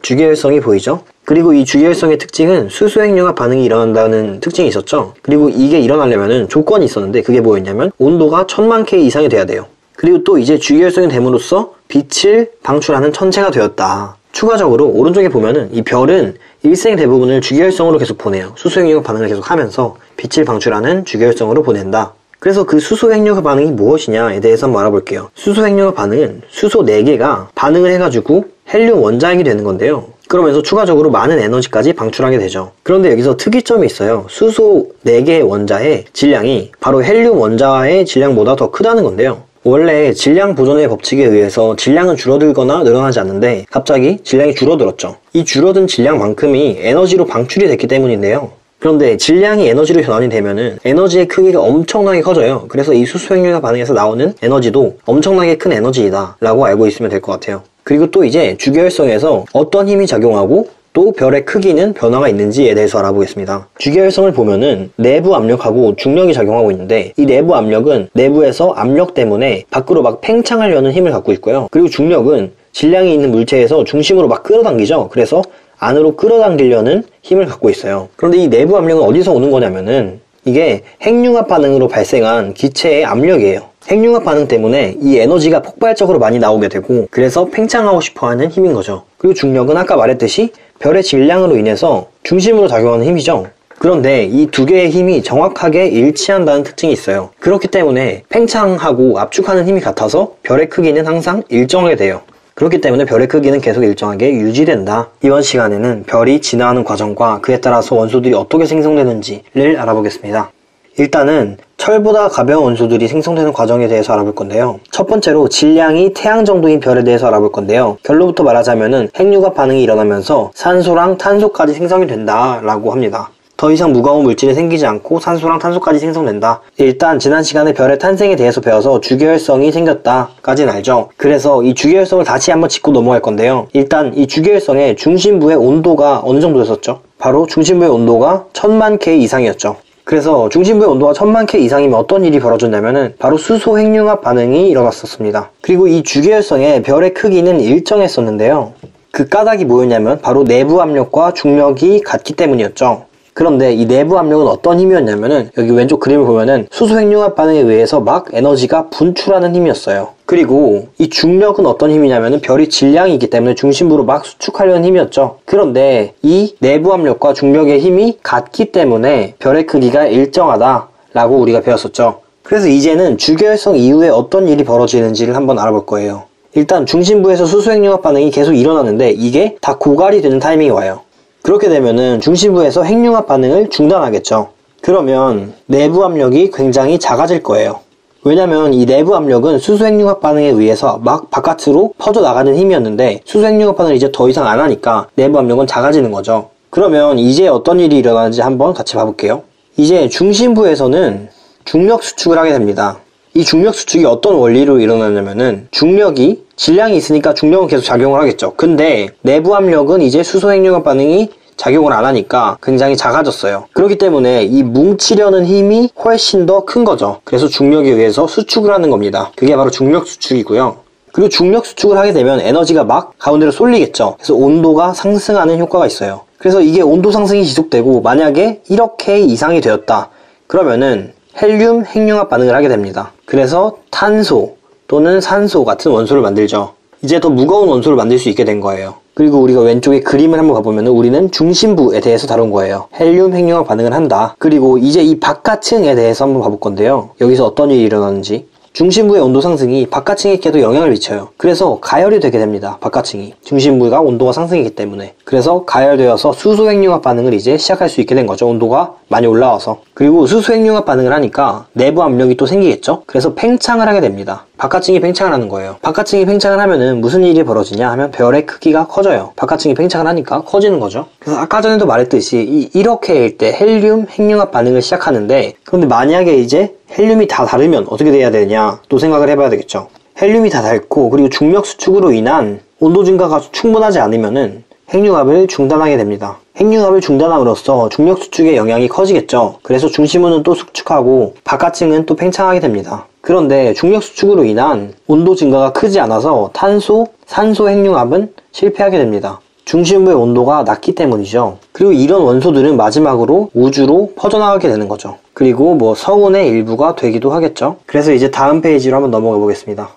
주계열성이 보이죠? 그리고 이 주계열성의 특징은 수소 핵융합 반응이 일어난다는 특징이 있었죠. 그리고 이게 일어나려면 조건이 있었는데 그게 뭐였냐면 온도가 1000만 K 이상이 돼야 돼요. 그리고 또 이제 주계열성이 됨으로써 빛을 방출하는 천체가 되었다. 추가적으로 오른쪽에 보면은 이 별은 일생의 대부분을 주계열성으로 계속 보내요. 수소 핵융합 반응을 계속 하면서 빛을 방출하는 주계열성으로 보낸다. 그래서 그 수소 핵융합 반응이 무엇이냐에 대해서 한번 알아볼게요. 수소 핵융합 반응은 수소 4개가 반응을 해가지고 헬륨 원자핵이 되는 건데요. 그러면서 추가적으로 많은 에너지까지 방출하게 되죠. 그런데 여기서 특이점이 있어요. 수소 4개의 원자의 질량이 바로 헬륨 원자의 질량보다 더 크다는 건데요. 원래 질량 보존의 법칙에 의해서 질량은 줄어들거나 늘어나지 않는데 갑자기 질량이 줄어들었죠. 이 줄어든 질량만큼이 에너지로 방출이 됐기 때문인데요. 그런데 질량이 에너지로 변환이 되면은 에너지의 크기가 엄청나게 커져요. 그래서 이 수소 핵융합 반응에서 나오는 에너지도 엄청나게 큰 에너지이다 라고 알고 있으면 될 것 같아요. 그리고 또 이제 주계열성에서 어떤 힘이 작용하고 또 별의 크기는 변화가 있는지에 대해서 알아보겠습니다. 주계열성을 보면은 내부 압력하고 중력이 작용하고 있는데 이 내부 압력은 내부에서 압력 때문에 밖으로 막 팽창하려는 힘을 갖고 있고요. 그리고 중력은 질량이 있는 물체에서 중심으로 막 끌어당기죠. 그래서 안으로 끌어당기려는 힘을 갖고 있어요. 그런데 이 내부 압력은 어디서 오는 거냐면은 이게 핵융합 반응으로 발생한 기체의 압력이에요. 핵융합 반응 때문에 이 에너지가 폭발적으로 많이 나오게 되고 그래서 팽창하고 싶어하는 힘인 거죠. 그리고 중력은 아까 말했듯이 별의 질량으로 인해서 중심으로 작용하는 힘이죠. 그런데 이 두 개의 힘이 정확하게 일치한다는 특징이 있어요. 그렇기 때문에 팽창하고 압축하는 힘이 같아서 별의 크기는 항상 일정하게 돼요. 그렇기 때문에 별의 크기는 계속 일정하게 유지된다. 이번 시간에는 별이 진화하는 과정과 그에 따라서 원소들이 어떻게 생성되는지를 알아보겠습니다. 일단은 철보다 가벼운 원소들이 생성되는 과정에 대해서 알아볼 건데요. 첫 번째로 질량이 태양 정도인 별에 대해서 알아볼 건데요. 결론부터 말하자면은 핵융합 반응이 일어나면서 산소랑 탄소까지 생성이 된다라고 합니다. 더 이상 무거운 물질이 생기지 않고 산소랑 탄소까지 생성된다. 일단 지난 시간에 별의 탄생에 대해서 배워서 주계열성이 생겼다까지는 알죠. 그래서 이 주계열성을 다시 한번 짚고 넘어갈 건데요. 일단 이 주계열성의 중심부의 온도가 어느 정도였었죠? 바로 중심부의 온도가 1000만 K 이상이었죠. 그래서 중심부의 온도가 1000만 K 이상이면 어떤 일이 벌어졌냐면은 바로 수소 핵융합 반응이 일어났었습니다. 그리고 이 주계열성의 별의 크기는 일정했었는데요. 그 까닭이 뭐였냐면 바로 내부 압력과 중력이 같기 때문이었죠. 그런데 이 내부 압력은 어떤 힘이었냐면은 여기 왼쪽 그림을 보면은 수소 핵융합 반응에 의해서 막 에너지가 분출하는 힘이었어요. 그리고 이 중력은 어떤 힘이냐면은 별이 질량이 있기 때문에 중심부로 막 수축하려는 힘이었죠. 그런데 이 내부 압력과 중력의 힘이 같기 때문에 별의 크기가 일정하다라고 우리가 배웠었죠. 그래서 이제는 주계열성 이후에 어떤 일이 벌어지는지를 한번 알아볼 거예요. 일단 중심부에서 수소 핵융합 반응이 계속 일어나는데 이게 다 고갈이 되는 타이밍이 와요. 그렇게 되면은 중심부에서 핵융합 반응을 중단하겠죠. 그러면 내부 압력이 굉장히 작아질 거예요. 왜냐면 이 내부 압력은 수소 핵융합 반응에 의해서 막 바깥으로 퍼져나가는 힘이었는데 수소 핵융합 반응을 이제 더 이상 안 하니까 내부 압력은 작아지는 거죠. 그러면 이제 어떤 일이 일어나는지 한번 같이 봐볼게요. 이제 중심부에서는 중력 수축을 하게 됩니다. 이 중력 수축이 어떤 원리로 일어나냐면은 중력이 질량이 있으니까 중력은 계속 작용을 하겠죠. 근데 내부 압력은 이제 수소 핵융합 반응이 작용을 안 하니까 굉장히 작아졌어요. 그렇기 때문에 이 뭉치려는 힘이 훨씬 더 큰 거죠. 그래서 중력에 의해서 수축을 하는 겁니다. 그게 바로 중력 수축이고요. 그리고 중력 수축을 하게 되면 에너지가 막 가운데로 쏠리겠죠. 그래서 온도가 상승하는 효과가 있어요. 그래서 이게 온도 상승이 지속되고 만약에 1억 K 이상이 되었다. 그러면은 헬륨 핵융합 반응을 하게 됩니다. 그래서 탄소 또는 산소 같은 원소를 만들죠. 이제 더 무거운 원소를 만들 수 있게 된 거예요. 그리고 우리가 왼쪽에 그림을 한번 봐보면 우리는 중심부에 대해서 다룬 거예요. 헬륨 핵융합 반응을 한다. 그리고 이제 이 바깥층에 대해서 한번 봐볼 건데요. 여기서 어떤 일이 일어나는지. 중심부의 온도 상승이 바깥층에게도 영향을 미쳐요. 그래서 가열이 되게 됩니다. 바깥층이. 중심부가 온도가 상승이기 때문에. 그래서 가열되어서 수소 핵융합 반응을 이제 시작할 수 있게 된 거죠. 온도가 많이 올라와서. 그리고 수소 핵융합 반응을 하니까 내부 압력이 또 생기겠죠. 그래서 팽창을 하게 됩니다. 바깥층이 팽창을 하는 거예요. 바깥층이 팽창을 하면은 무슨 일이 벌어지냐 하면 별의 크기가 커져요. 바깥층이 팽창을 하니까 커지는 거죠. 그래서 아까 전에도 말했듯이 이렇게일 때 헬륨 핵융합 반응을 시작하는데, 그런데 만약에 이제 헬륨이 다 다르면 어떻게 돼야 되냐 또 생각을 해봐야 되겠죠. 헬륨이 다 닳고 그리고 중력 수축으로 인한 온도 증가가 충분하지 않으면은 핵융합을 중단하게 됩니다. 핵융합을 중단함으로써 중력 수축의 영향이 커지겠죠. 그래서 중심부는 또 수축하고 바깥층은 또 팽창하게 됩니다. 그런데 중력 수축으로 인한 온도 증가가 크지 않아서 탄소, 산소 핵융합은 실패하게 됩니다. 중심부의 온도가 낮기 때문이죠. 그리고 이런 원소들은 마지막으로 우주로 퍼져나가게 되는 거죠. 그리고 뭐 성운의 일부가 되기도 하겠죠. 그래서 이제 다음 페이지로 한번 넘어가 보겠습니다.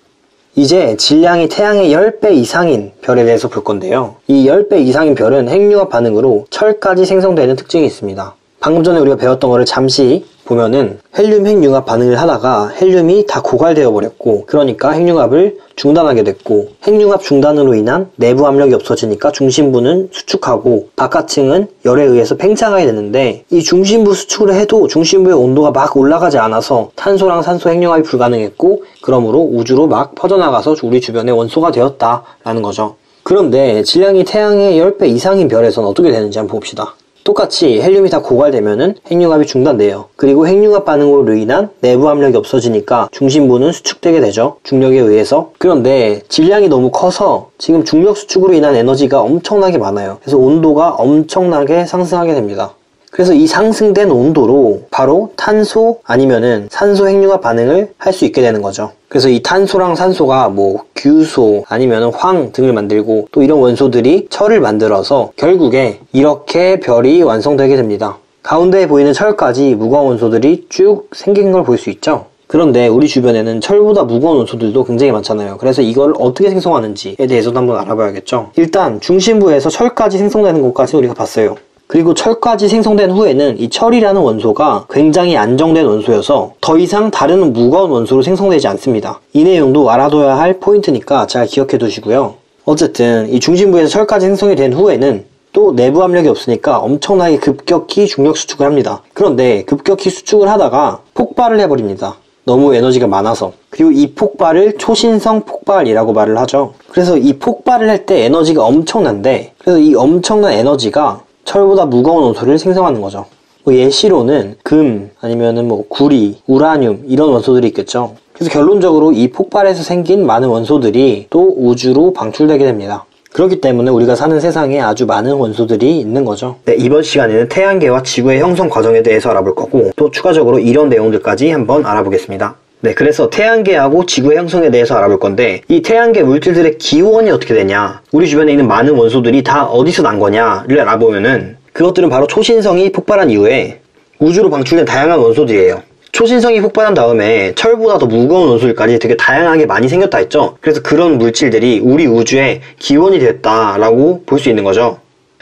이제 질량이 태양의 10배 이상인 별에 대해서 볼 건데요. 이 10배 이상인 별은 핵융합 반응으로 철까지 생성되는 특징이 있습니다. 방금 전에 우리가 배웠던 거를 잠시 보면은 헬륨 핵융합 반응을 하다가 헬륨이 다 고갈되어 버렸고, 그러니까 핵융합을 중단하게 됐고, 핵융합 중단으로 인한 내부 압력이 없어지니까 중심부는 수축하고 바깥층은 열에 의해서 팽창하게 되는데, 이 중심부 수축을 해도 중심부의 온도가 막 올라가지 않아서 탄소랑 산소 핵융합이 불가능했고, 그러므로 우주로 막 퍼져나가서 우리 주변의 원소가 되었다라는 거죠. 그런데 질량이 태양의 10배 이상인 별에서는 어떻게 되는지 한번 봅시다. 똑같이 헬륨이 다 고갈되면은 핵융합이 중단돼요. 그리고 핵융합 반응으로 인한 내부 압력이 없어지니까 중심부는 수축되게 되죠. 중력에 의해서. 그런데 질량이 너무 커서 지금 중력 수축으로 인한 에너지가 엄청나게 많아요. 그래서 온도가 엄청나게 상승하게 됩니다. 그래서 이 상승된 온도로 바로 탄소 아니면은 산소 핵융합 반응을 할 수 있게 되는 거죠. 그래서 이 탄소랑 산소가 뭐 규소 아니면은 황 등을 만들고 또 이런 원소들이 철을 만들어서 결국에 이렇게 별이 완성되게 됩니다. 가운데에 보이는 철까지 무거운 원소들이 쭉 생긴 걸 볼 수 있죠. 그런데 우리 주변에는 철보다 무거운 원소들도 굉장히 많잖아요. 그래서 이걸 어떻게 생성하는지에 대해서도 한번 알아봐야겠죠. 일단 중심부에서 철까지 생성되는 것까지 우리가 봤어요. 그리고 철까지 생성된 후에는 이 철이라는 원소가 굉장히 안정된 원소여서 더 이상 다른 무거운 원소로 생성되지 않습니다. 이 내용도 알아둬야 할 포인트니까 잘 기억해 두시고요. 어쨌든 이 중심부에서 철까지 생성이 된 후에는 또 내부 압력이 없으니까 엄청나게 급격히 중력 수축을 합니다. 그런데 급격히 수축을 하다가 폭발을 해버립니다. 너무 에너지가 많아서. 그리고 이 폭발을 초신성 폭발이라고 말을 하죠. 그래서 이 폭발을 할 때 에너지가 엄청난데, 그래서 이 엄청난 에너지가 철보다 무거운 원소를 생성하는 거죠. 예시로는 금, 아니면은 뭐 구리, 우라늄 이런 원소들이 있겠죠. 그래서 결론적으로 이 폭발에서 생긴 많은 원소들이 또 우주로 방출되게 됩니다. 그렇기 때문에 우리가 사는 세상에 아주 많은 원소들이 있는 거죠. 네, 이번 시간에는 태양계와 지구의 형성 과정에 대해서 알아볼 거고, 또 추가적으로 이런 내용들까지 한번 알아보겠습니다. 네, 그래서 태양계하고 지구의 형성에 대해서 알아볼 건데, 이 태양계 물질들의 기원이 어떻게 되냐, 우리 주변에 있는 많은 원소들이 다 어디서 난 거냐를 알아보면은 그것들은 바로 초신성이 폭발한 이후에 우주로 방출된 다양한 원소들이에요. 초신성이 폭발한 다음에 철보다 더 무거운 원소들까지 되게 다양하게 많이 생겼다 했죠. 그래서 그런 물질들이 우리 우주의 기원이 됐다라고 볼 수 있는 거죠.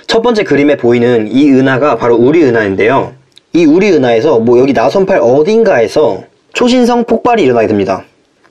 첫 번째 그림에 보이는 이 은하가 바로 우리 은하인데요. 이 우리 은하에서 뭐 여기 나선팔 어딘가에서 초신성 폭발이 일어나게 됩니다.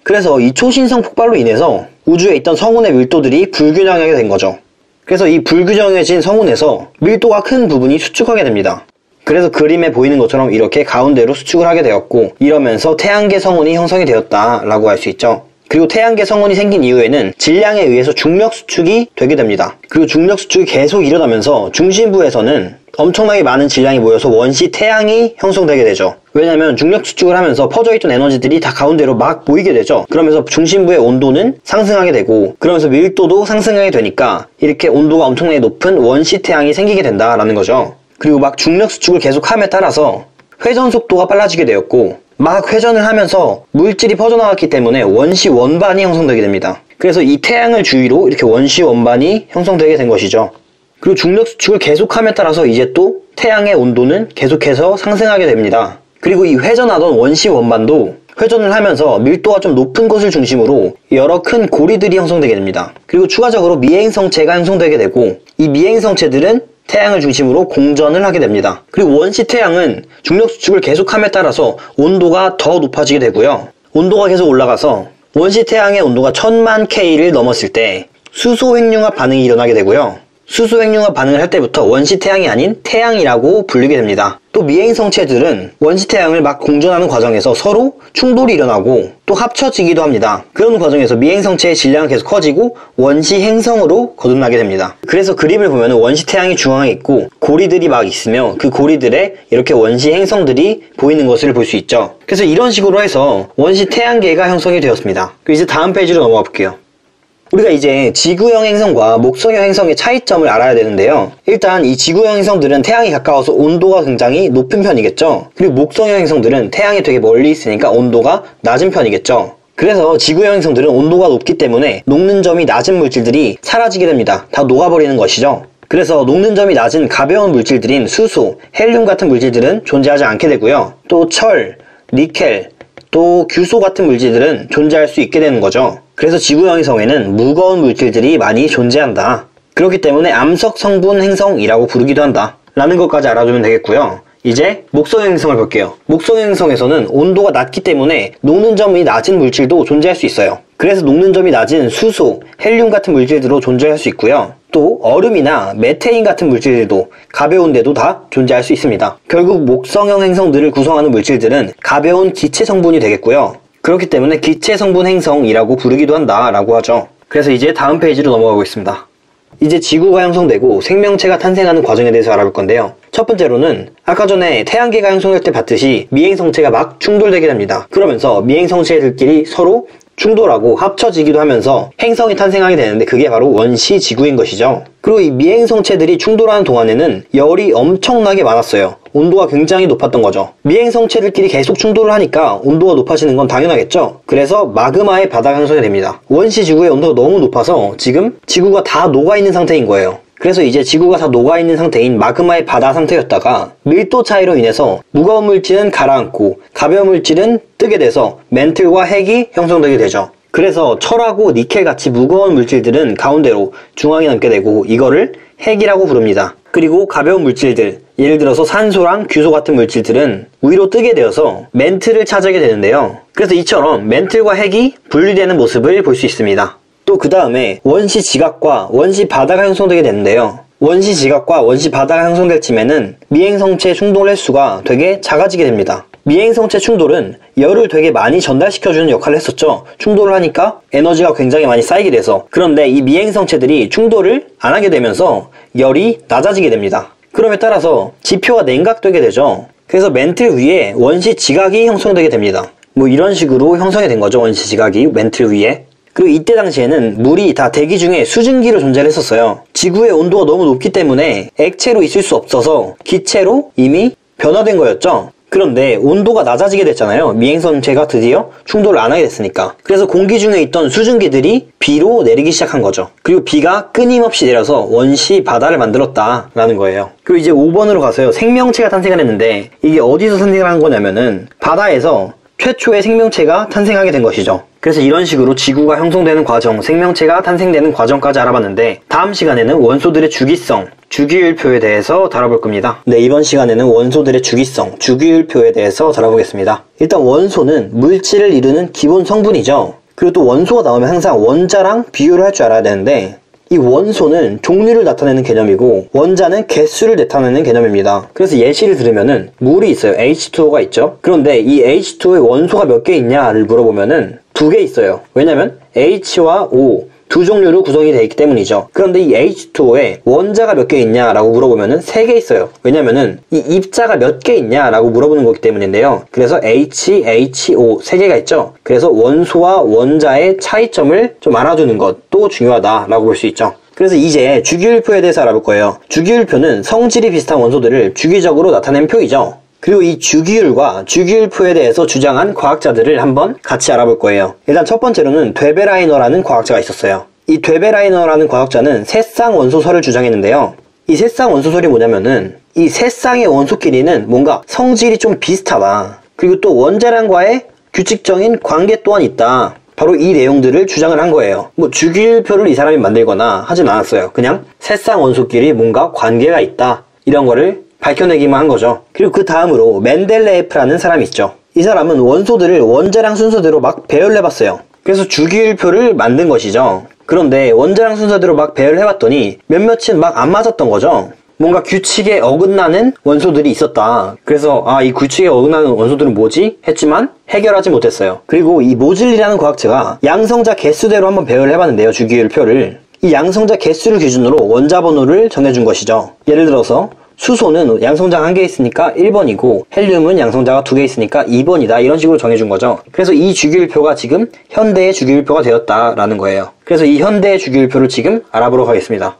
그래서 이 초신성 폭발로 인해서 우주에 있던 성운의 밀도들이 불균형하게 된 거죠. 그래서 이 불균형해진 성운에서 밀도가 큰 부분이 수축하게 됩니다. 그래서 그림에 보이는 것처럼 이렇게 가운데로 수축을 하게 되었고, 이러면서 태양계 성운이 형성이 되었다라고 할 수 있죠. 그리고 태양계 성운이 생긴 이후에는 질량에 의해서 중력 수축이 되게 됩니다. 그리고 중력 수축이 계속 일어나면서 중심부에서는 엄청나게 많은 질량이 모여서 원시 태양이 형성되게 되죠. 왜냐면 중력 수축을 하면서 퍼져있던 에너지들이 다 가운데로 막 모이게 되죠. 그러면서 중심부의 온도는 상승하게 되고, 그러면서 밀도도 상승하게 되니까 이렇게 온도가 엄청나게 높은 원시 태양이 생기게 된다라는 거죠. 그리고 막 중력 수축을 계속함에 따라서 회전 속도가 빨라지게 되었고, 막 회전을 하면서 물질이 퍼져나갔기 때문에 원시 원반이 형성되게 됩니다. 그래서 이 태양을 주위로 이렇게 원시 원반이 형성되게 된 것이죠. 그리고 중력 수축을 계속함에 따라서 이제 또 태양의 온도는 계속해서 상승하게 됩니다. 그리고 이 회전하던 원시 원반도 회전을 하면서 밀도가 좀 높은 곳을 중심으로 여러 큰 고리들이 형성되게 됩니다. 그리고 추가적으로 미행성체가 형성되게 되고, 이 미행성체들은 태양을 중심으로 공전을 하게 됩니다. 그리고 원시 태양은 중력 수축을 계속함에 따라서 온도가 더 높아지게 되고요. 온도가 계속 올라가서 원시 태양의 온도가 1000만 K를 넘었을 때 수소 횡융합 반응이 일어나게 되고요. 수소 횡융합 반응을 할 때부터 원시 태양이 아닌 태양이라고 불리게 됩니다. 또 미행성체들은 원시 태양을 막 공존하는 과정에서 서로 충돌이 일어나고 또 합쳐지기도 합니다. 그런 과정에서 미행성체의 질량은 계속 커지고 원시 행성으로 거듭나게 됩니다. 그래서 그림을 보면 원시 태양이 중앙에 있고 고리들이 막 있으며 그 고리들에 이렇게 원시 행성들이 보이는 것을 볼 수 있죠. 그래서 이런 식으로 해서 원시 태양계가 형성이 되었습니다. 그리고 이제 다음 페이지로 넘어가 볼게요. 우리가 이제 지구형 행성과 목성형 행성의 차이점을 알아야 되는데요. 일단 이 지구형 행성들은 태양이 가까워서 온도가 굉장히 높은 편이겠죠. 그리고 목성형 행성들은 태양이 되게 멀리 있으니까 온도가 낮은 편이겠죠. 그래서 지구형 행성들은 온도가 높기 때문에 녹는 점이 낮은 물질들이 사라지게 됩니다. 다 녹아버리는 것이죠. 그래서 녹는 점이 낮은 가벼운 물질들인 수소, 헬륨 같은 물질들은 존재하지 않게 되고요. 또 철, 니켈, 또 규소 같은 물질들은 존재할 수 있게 되는 거죠. 그래서 지구형 행성에는 무거운 물질들이 많이 존재한다. 그렇기 때문에 암석 성분 행성이라고 부르기도 한다. 라는 것까지 알아두면 되겠고요. 이제 목성형 행성을 볼게요. 목성형 행성에서는 온도가 낮기 때문에 녹는 점이 낮은 물질도 존재할 수 있어요. 그래서 녹는 점이 낮은 수소, 헬륨 같은 물질들도 존재할 수 있고요. 또 얼음이나 메테인 같은 물질들도 가벼운데도 다 존재할 수 있습니다. 결국 목성형 행성들을 구성하는 물질들은 가벼운 기체 성분이 되겠고요. 그렇기 때문에 기체 성분 행성이라고 부르기도 한다 라고 하죠. 그래서 이제 다음 페이지로 넘어가고 있습니다. 이제 지구가 형성되고 생명체가 탄생하는 과정에 대해서 알아볼 건데요. 첫 번째로는 아까 전에 태양계가 형성될 때 봤듯이 미행성체가 막 충돌되게 됩니다. 그러면서 미행성체들끼리 서로 충돌하고 합쳐지기도 하면서 행성이 탄생하게 되는데 그게 바로 원시 지구인 것이죠. 그리고 이 미행성체들이 충돌하는 동안에는 열이 엄청나게 많았어요. 온도가 굉장히 높았던 거죠. 미행성체들끼리 계속 충돌을 하니까 온도가 높아지는 건 당연하겠죠. 그래서 마그마의 바다가 형성이 됩니다. 원시 지구의 온도가 너무 높아서 지금 지구가 다 녹아있는 상태인 거예요. 그래서 이제 지구가 다 녹아있는 상태인 마그마의 바다 상태였다가 밀도 차이로 인해서 무거운 물질은 가라앉고 가벼운 물질은 뜨게 돼서 맨틀과 핵이 형성되게 되죠. 그래서 철하고 니켈 같이 무거운 물질들은 가운데로 중앙에 남게 되고 이거를 핵이라고 부릅니다. 그리고 가벼운 물질들, 예를 들어서 산소랑 규소 같은 물질들은 위로 뜨게 되어서 맨틀을 차지하게 되는데요. 그래서 이처럼 맨틀과 핵이 분리되는 모습을 볼 수 있습니다. 또 그 다음에 원시 지각과 원시 바다가 형성되게 되는데요. 원시 지각과 원시 바다가 형성될 쯤에는 미행성체 충돌 횟수가 되게 작아지게 됩니다. 미행성체 충돌은 열을 되게 많이 전달시켜주는 역할을 했었죠. 충돌을 하니까 에너지가 굉장히 많이 쌓이게 돼서. 그런데 이 미행성체들이 충돌을 안 하게 되면서 열이 낮아지게 됩니다. 그럼에 따라서 지표가 냉각되게 되죠. 그래서 맨틀 위에 원시 지각이 형성되게 됩니다. 뭐 이런 식으로 형성이 된 거죠. 원시 지각이 맨틀 위에. 그리고 이때 당시에는 물이 다 대기 중에 수증기로 존재를 했었어요. 지구의 온도가 너무 높기 때문에 액체로 있을 수 없어서 기체로 이미 변화된 거였죠. 그런데 온도가 낮아지게 됐잖아요. 미행성체가 드디어 충돌을 안 하게 됐으니까. 그래서 공기 중에 있던 수증기들이 비로 내리기 시작한 거죠. 그리고 비가 끊임없이 내려서 원시 바다를 만들었다라는 거예요. 그리고 이제 5번으로 가서요. 생명체가 탄생을 했는데 이게 어디서 탄생을 한 거냐면은 바다에서 최초의 생명체가 탄생하게 된 것이죠. 그래서 이런 식으로 지구가 형성되는 과정, 생명체가 탄생되는 과정까지 알아봤는데 다음 시간에는 원소들의 주기성, 주기율표에 대해서 다뤄볼 겁니다. 네, 이번 시간에는 원소들의 주기성, 주기율표에 대해서 다뤄보겠습니다. 일단 원소는 물질을 이루는 기본 성분이죠. 그리고 또 원소가 나오면 항상 원자랑 비교를 할 줄 알아야 되는데 이 원소는 종류를 나타내는 개념이고 원자는 개수를 나타내는 개념입니다. 그래서 예시를 들으면은 물이 있어요. H2O가 있죠. 그런데 이 H2O의 원소가 몇 개 있냐를 물어보면은 2개 있어요. 왜냐면 H와 O 두 종류로 구성이 되어 있기 때문이죠. 그런데 이 H2O에 원자가 몇 개 있냐라고 물어보면은 3개 있어요. 왜냐면은 이 입자가 몇 개 있냐라고 물어보는 거기 때문인데요. 그래서 H, HO 3개가 있죠. 그래서 원소와 원자의 차이점을 좀 알아두는 것도 중요하다라고 볼 수 있죠. 그래서 이제 주기율표에 대해서 알아볼 거예요. 주기율표는 성질이 비슷한 원소들을 주기적으로 나타낸 표이죠. 그리고 이 주기율과 주기율표에 대해서 주장한 과학자들을 한번 같이 알아볼 거예요. 일단 첫 번째로는 되베라이너라는 과학자가 있었어요. 이 되베라이너라는 과학자는 세쌍 원소설을 주장했는데요. 이 세쌍 원소설이 뭐냐면은 이 세 쌍의 원소끼리는 뭔가 성질이 좀 비슷하다. 그리고 또 원자량과의 규칙적인 관계 또한 있다. 바로 이 내용들을 주장을 한 거예요. 뭐 주기율표를 이 사람이 만들거나 하진 않았어요. 그냥 세 쌍 원소끼리 뭔가 관계가 있다. 이런 거를 밝혀내기만 한 거죠. 그리고 그 다음으로 멘델레예프라는 사람이 있죠. 이 사람은 원소들을 원자량 순서대로 막 배열해봤어요. 그래서 주기율표를 만든 것이죠. 그런데 원자량 순서대로 막 배열해봤더니 몇몇은 막 안 맞았던 거죠. 뭔가 규칙에 어긋나는 원소들이 있었다. 그래서 이 규칙에 어긋나는 원소들은 뭐지? 했지만 해결하지 못했어요. 그리고 이 모즐리라는 과학자가 양성자 개수대로 한번 배열을 해봤는데요. 주기율표를. 이 양성자 개수를 기준으로 원자 번호를 정해준 것이죠. 예를 들어서 수소는 양성자가 1개 있으니까 1번이고 헬륨은 양성자가 2개 있으니까 2번이다. 이런 식으로 정해준 거죠. 그래서 이 주기율표가 지금 현대의 주기율표가 되었다라는 거예요. 그래서 이 현대의 주기율표를 지금 알아보도록 하겠습니다.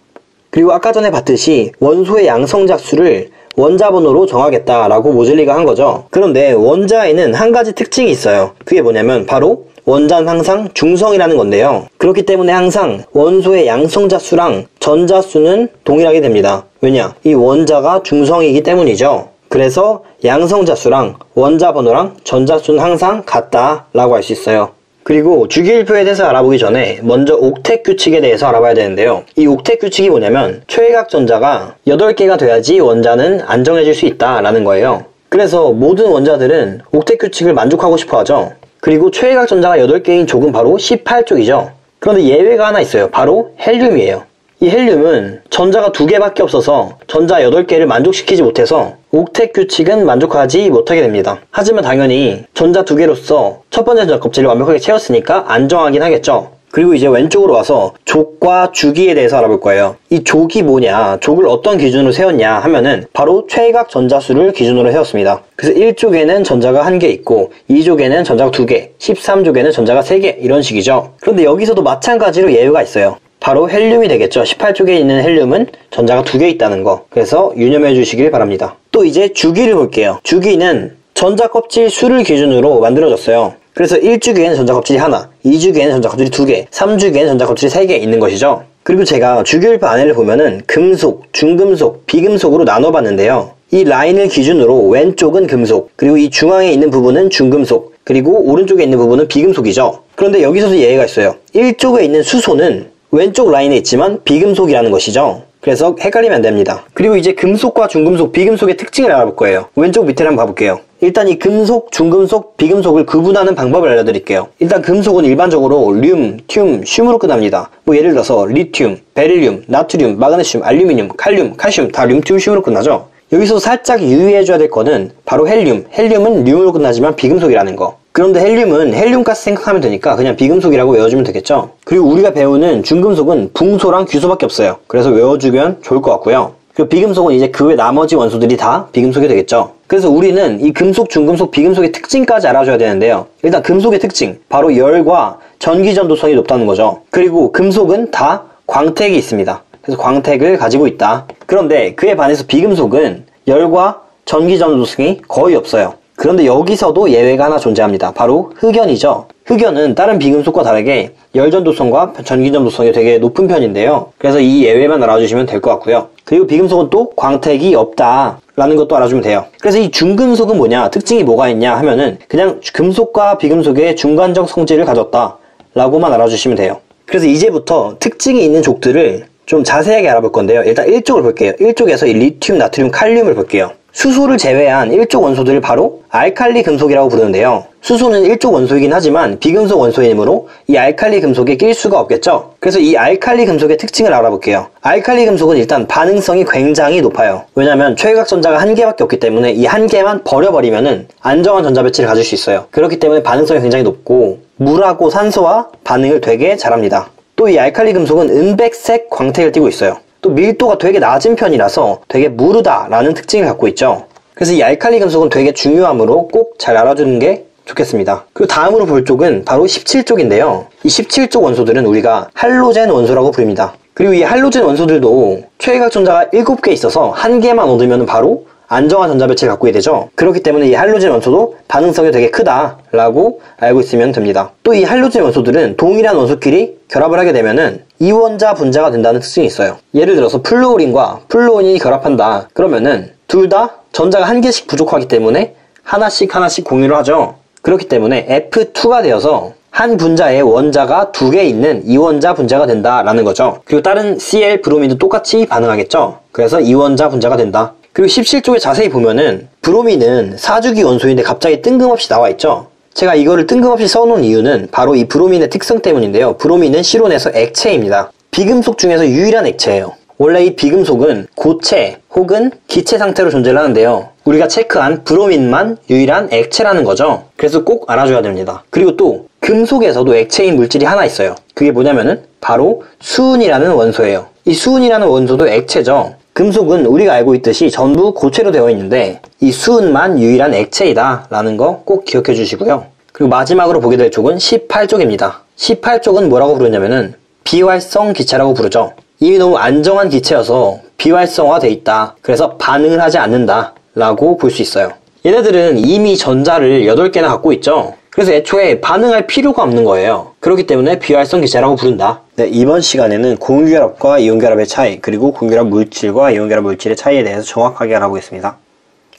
그리고 아까 전에 봤듯이 원소의 양성자 수를 원자 번호로 정하겠다라고 모즐리가 한 거죠. 그런데 원자에는 한 가지 특징이 있어요. 그게 뭐냐면 바로 원자는 항상 중성이라는 건데요. 그렇기 때문에 항상 원소의 양성자 수랑 전자 수는 동일하게 됩니다. 왜냐? 이 원자가 중성이기 때문이죠. 그래서 양성자 수랑 원자 번호랑 전자 수는 항상 같다라고 할 수 있어요. 그리고 주기율표에 대해서 알아보기 전에 먼저 옥텟 규칙에 대해서 알아봐야 되는데요. 이 옥텟 규칙이 뭐냐면 최외각 전자가 8개가 돼야지 원자는 안정해질 수 있다라는 거예요. 그래서 모든 원자들은 옥텟 규칙을 만족하고 싶어 하죠. 그리고 최외각 전자가 8개인 족은 바로 18족이죠. 그런데 예외가 하나 있어요. 바로 헬륨이에요. 이 헬륨은 전자가 2개밖에 없어서 전자 8개를 만족시키지 못해서 옥텟 규칙은 만족하지 못하게 됩니다. 하지만 당연히 전자 2개로서 첫 번째 전자 껍질을 완벽하게 채웠으니까 안정하긴 하겠죠. 그리고 이제 왼쪽으로 와서 족과 주기에 대해서 알아볼 거예요. 이 족이 뭐냐, 족을 어떤 기준으로 세웠냐 하면은 바로 최외각 전자수를 기준으로 세웠습니다. 그래서 1족에는 전자가 1개 있고 2족에는 전자가 2개, 13족에는 전자가 3개 이런 식이죠. 그런데 여기서도 마찬가지로 예외가 있어요. 바로 헬륨이 되겠죠. 18쪽에 있는 헬륨은 전자가 2개 있다는 거. 그래서 유념해 주시길 바랍니다. 또 이제 주기를 볼게요. 주기는 전자 껍질 수를 기준으로 만들어졌어요. 그래서 1주기에는 전자 껍질이 하나, 2주기에는 전자 껍질이 2개, 3주기에는 전자 껍질이 3개 있는 것이죠. 그리고 제가 주기율표 안에를 보면은 금속, 중금속, 비금속으로 나눠봤는데요. 이 라인을 기준으로 왼쪽은 금속, 그리고 이 중앙에 있는 부분은 중금속, 그리고 오른쪽에 있는 부분은 비금속이죠. 그런데 여기서도 예외가 있어요. 1쪽에 있는 수소는 왼쪽 라인에 있지만 비금속이라는 것이죠. 그래서 헷갈리면 안 됩니다. 그리고 이제 금속과 중금속, 비금속의 특징을 알아볼 거예요. 왼쪽 밑에를 한번 봐볼게요. 일단 이 금속, 중금속, 비금속을 구분하는 방법을 알려드릴게요. 일단 금속은 일반적으로 륨, 튬, 슘으로 끝납니다. 예를 들어서 리튬, 베릴륨, 나트륨, 마그네슘, 알루미늄, 칼륨, 칼슘 다 륨, 튬, 슘으로 끝나죠. 여기서 살짝 유의해줘야 될 거는 바로 헬륨. 헬륨은 륨으로 끝나지만 비금속이라는 거. 그런데 헬륨은 헬륨가스 생각하면 되니까 그냥 비금속이라고 외워주면 되겠죠. 그리고 우리가 배우는 중금속은 붕소랑 규소밖에 없어요. 그래서 외워주면 좋을 것 같고요. 그리고 비금속은 이제 그 외 나머지 원소들이 다 비금속이 되겠죠. 그래서 우리는 이 금속, 중금속, 비금속의 특징까지 알아줘야 되는데요. 일단 금속의 특징, 바로 열과 전기전도성이 높다는 거죠. 그리고 금속은 다 광택이 있습니다. 그래서 광택을 가지고 있다. 그런데 그에 반해서 비금속은 열과 전기전도성이 거의 없어요. 그런데 여기서도 예외가 하나 존재합니다. 바로 흑연이죠. 흑연은 다른 비금속과 다르게 열전도성과 전기전도성이 되게 높은 편인데요. 그래서 이 예외만 알아주시면 될 것 같고요. 그리고 비금속은 또 광택이 없다라는 것도 알아주면 돼요. 그래서 이 중금속은 뭐냐, 특징이 뭐가 있냐 하면은 그냥 금속과 비금속의 중간적 성질을 가졌다 라고만 알아주시면 돼요. 그래서 이제부터 특징이 있는 족들을 좀 자세하게 알아볼 건데요. 일단 1쪽을 볼게요. 1쪽에서 이 리튬, 나트륨, 칼륨을 볼게요. 수소를 제외한 1족 원소들을 바로 알칼리 금속이라고 부르는데요. 수소는 1족 원소이긴 하지만 비금속 원소이므로 이 알칼리 금속에 낄 수가 없겠죠. 그래서 이 알칼리 금속의 특징을 알아볼게요. 알칼리 금속은 일단 반응성이 굉장히 높아요. 왜냐면 최외각 전자가 1개밖에 없기 때문에 이 1개만 버려버리면은 안정한 전자 배치를 가질 수 있어요. 그렇기 때문에 반응성이 굉장히 높고 물하고 산소와 반응을 되게 잘합니다. 또 이 알칼리 금속은 은백색 광택을 띠고 있어요. 또 밀도가 되게 낮은 편이라서 되게 무르다라는 특징을 갖고 있죠. 그래서 이 알칼리 금속은 되게 중요하므로 꼭 잘 알아주는 게 좋겠습니다. 그리고 다음으로 볼 쪽은 바로 17쪽인데요. 이 17쪽 원소들은 우리가 할로젠 원소라고 부릅니다. 그리고 이 할로젠 원소들도 최외각 전자가 7개 있어서 1개만 얻으면 바로 안정한 전자 배치를 갖고 되죠. 그렇기 때문에 이 할로젠 원소도 반응성이 되게 크다라고 알고 있으면 됩니다. 또 이 할로젠 원소들은 동일한 원소끼리 결합을 하게 되면은 이원자 분자가 된다는 특징이 있어요. 예를 들어서 플루오린과 플루오닌이 결합한다. 그러면은 둘 다 전자가 1개씩 부족하기 때문에 하나씩 공유를 하죠. 그렇기 때문에 F2가 되어서 한 분자에 원자가 2개 있는 이원자 분자가 된다라는 거죠. 그리고 다른 Cl, 브로민도 똑같이 반응하겠죠. 그래서 이원자 분자가 된다. 그리고 17쪽에 자세히 보면은 브로민은 4주기 원소인데 갑자기 뜬금없이 나와 있죠. 제가 이거를 뜬금없이 써놓은 이유는 바로 이 브로민의 특성 때문인데요. 브로민은 실온에서 액체입니다. 비금속 중에서 유일한 액체예요. 원래 이 비금속은 고체 혹은 기체 상태로 존재를 하는데요. 우리가 체크한 브로민만 유일한 액체라는 거죠. 그래서 꼭 알아줘야 됩니다. 그리고 또 금속에서도 액체인 물질이 하나 있어요. 그게 뭐냐면은 바로 수은이라는 원소예요. 이 수은이라는 원소도 액체죠. 금속은 우리가 알고 있듯이 전부 고체로 되어 있는데 이 수은만 유일한 액체이다 라는 거 꼭 기억해 주시고요. 그리고 마지막으로 보게 될 쪽은 18쪽입니다. 18쪽은 뭐라고 부르냐면은 비활성 기체라고 부르죠. 이미 너무 안정한 기체여서 비활성화돼 있다. 그래서 반응을 하지 않는다 라고 볼 수 있어요. 얘네들은 이미 전자를 8개나 갖고 있죠. 그래서 애초에 반응할 필요가 없는 거예요. 그렇기 때문에 비활성 기체라고 부른다. 네, 이번 시간에는 공유결합과 이온결합의 차이, 그리고 공유결합 물질과 이온결합 물질의 차이에 대해서 정확하게 알아보겠습니다.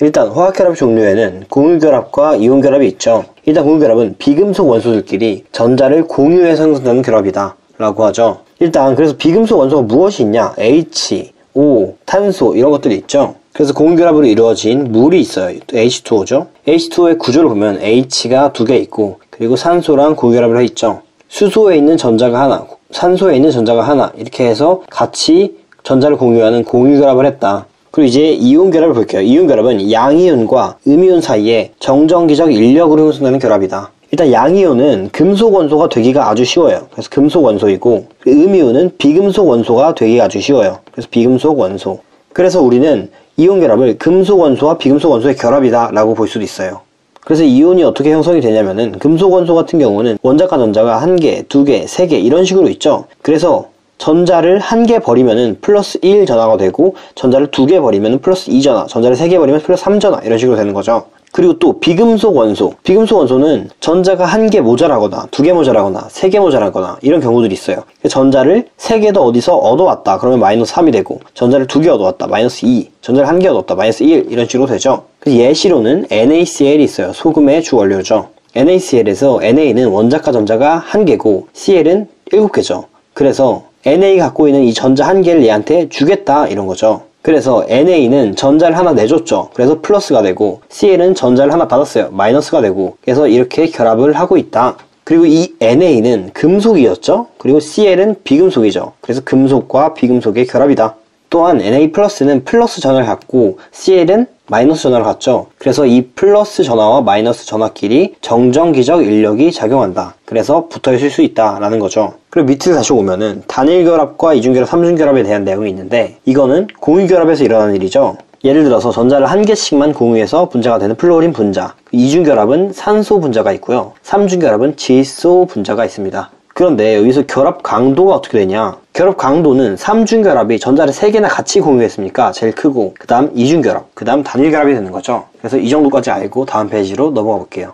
일단 화학결합 종류에는 공유결합과 이온결합이 있죠. 일단 공유결합은 비금속 원소들끼리 전자를 공유해서 형성되는 결합이다 라고 하죠. 일단 그래서 비금속 원소가 무엇이 있냐? H, O, 탄소 이런 것들이 있죠. 그래서 공유결합으로 이루어진 물이 있어요. H2O죠. H2O의 구조를 보면 H가 2개 있고 그리고 산소랑 공유결합을 해 있죠. 수소에 있는 전자가 하나, 산소에 있는 전자가 하나 이렇게 해서 같이 전자를 공유하는 공유결합을 했다. 그리고 이제 이온결합을 볼게요. 이온결합은 양이온과 음이온 사이에 정전기적 인력으로 형성되는 결합이다. 일단 양이온은 금속 원소가 되기가 아주 쉬워요. 그래서 금속 원소이고 음이온은 비금속 원소가 되기가 아주 쉬워요. 그래서 비금속 원소. 그래서 우리는 이온결합을 금속 원소와 비금속 원소의 결합이다 라고 볼 수도 있어요. 그래서 이온이 어떻게 형성이 되냐면은 금속 원소 같은 경우는 원자과 전자가 1개, 2개, 3개 이런 식으로 있죠. 그래서 전자를 1개 버리면은 플러스 1 전하가 되고 전자를 2개 버리면은 플러스 2 전하, 전자를 3개 버리면 플러스 3 전하 이런 식으로 되는 거죠. 그리고 또 비금속 원소. 비금속 원소는 전자가 1개 모자라거나 2개 모자라거나 3개 모자라거나 이런 경우들이 있어요. 전자를 3개 더 어디서 얻어왔다. 그러면 마이너스 3이 되고 전자를 2개 얻어왔다. 마이너스 2. 전자를 1개 얻어왔다. 마이너스 1 이런 식으로 되죠. 예시로는 NaCl이 있어요. 소금의 주원료죠. NaCl에서 Na는 원자과 전자가 1개고 Cl은 7개죠. 그래서 Na가 갖고 있는 이 전자 1개를 얘한테 주겠다 이런 거죠. 그래서 Na는 전자를 하나 내줬죠. 그래서 플러스가 되고 Cl은 전자를 하나 받았어요. 마이너스가 되고 그래서 이렇게 결합을 하고 있다. 그리고 이 Na는 금속이었죠. 그리고 Cl은 비금속이죠. 그래서 금속과 비금속의 결합이다. 또한 Na+는 플러스 전하를 갖고 Cl은 마이너스 전하를 갖죠. 그래서 이 플러스 전하와 마이너스 전하끼리 정전기적 인력이 작용한다. 그래서 붙어있을 수 있다라는 거죠. 그리고 밑을 다시 오면은 단일결합과 이중결합, 삼중결합에 대한 내용이 있는데 이거는 공유결합에서 일어나는 일이죠. 예를 들어서 전자를 1개씩만 공유해서 분자가 되는 플로린 분자, 이중결합은 산소 분자가 있고요. 삼중결합은 질소 분자가 있습니다. 그런데 여기서 결합 강도가 어떻게 되냐? 결합 강도는 삼중결합이 전자를 3개나 같이 공유했으니까 제일 크고 그 다음 이중결합, 그 다음 단일결합이 되는 거죠. 그래서 이 정도까지 알고 다음 페이지로 넘어가 볼게요.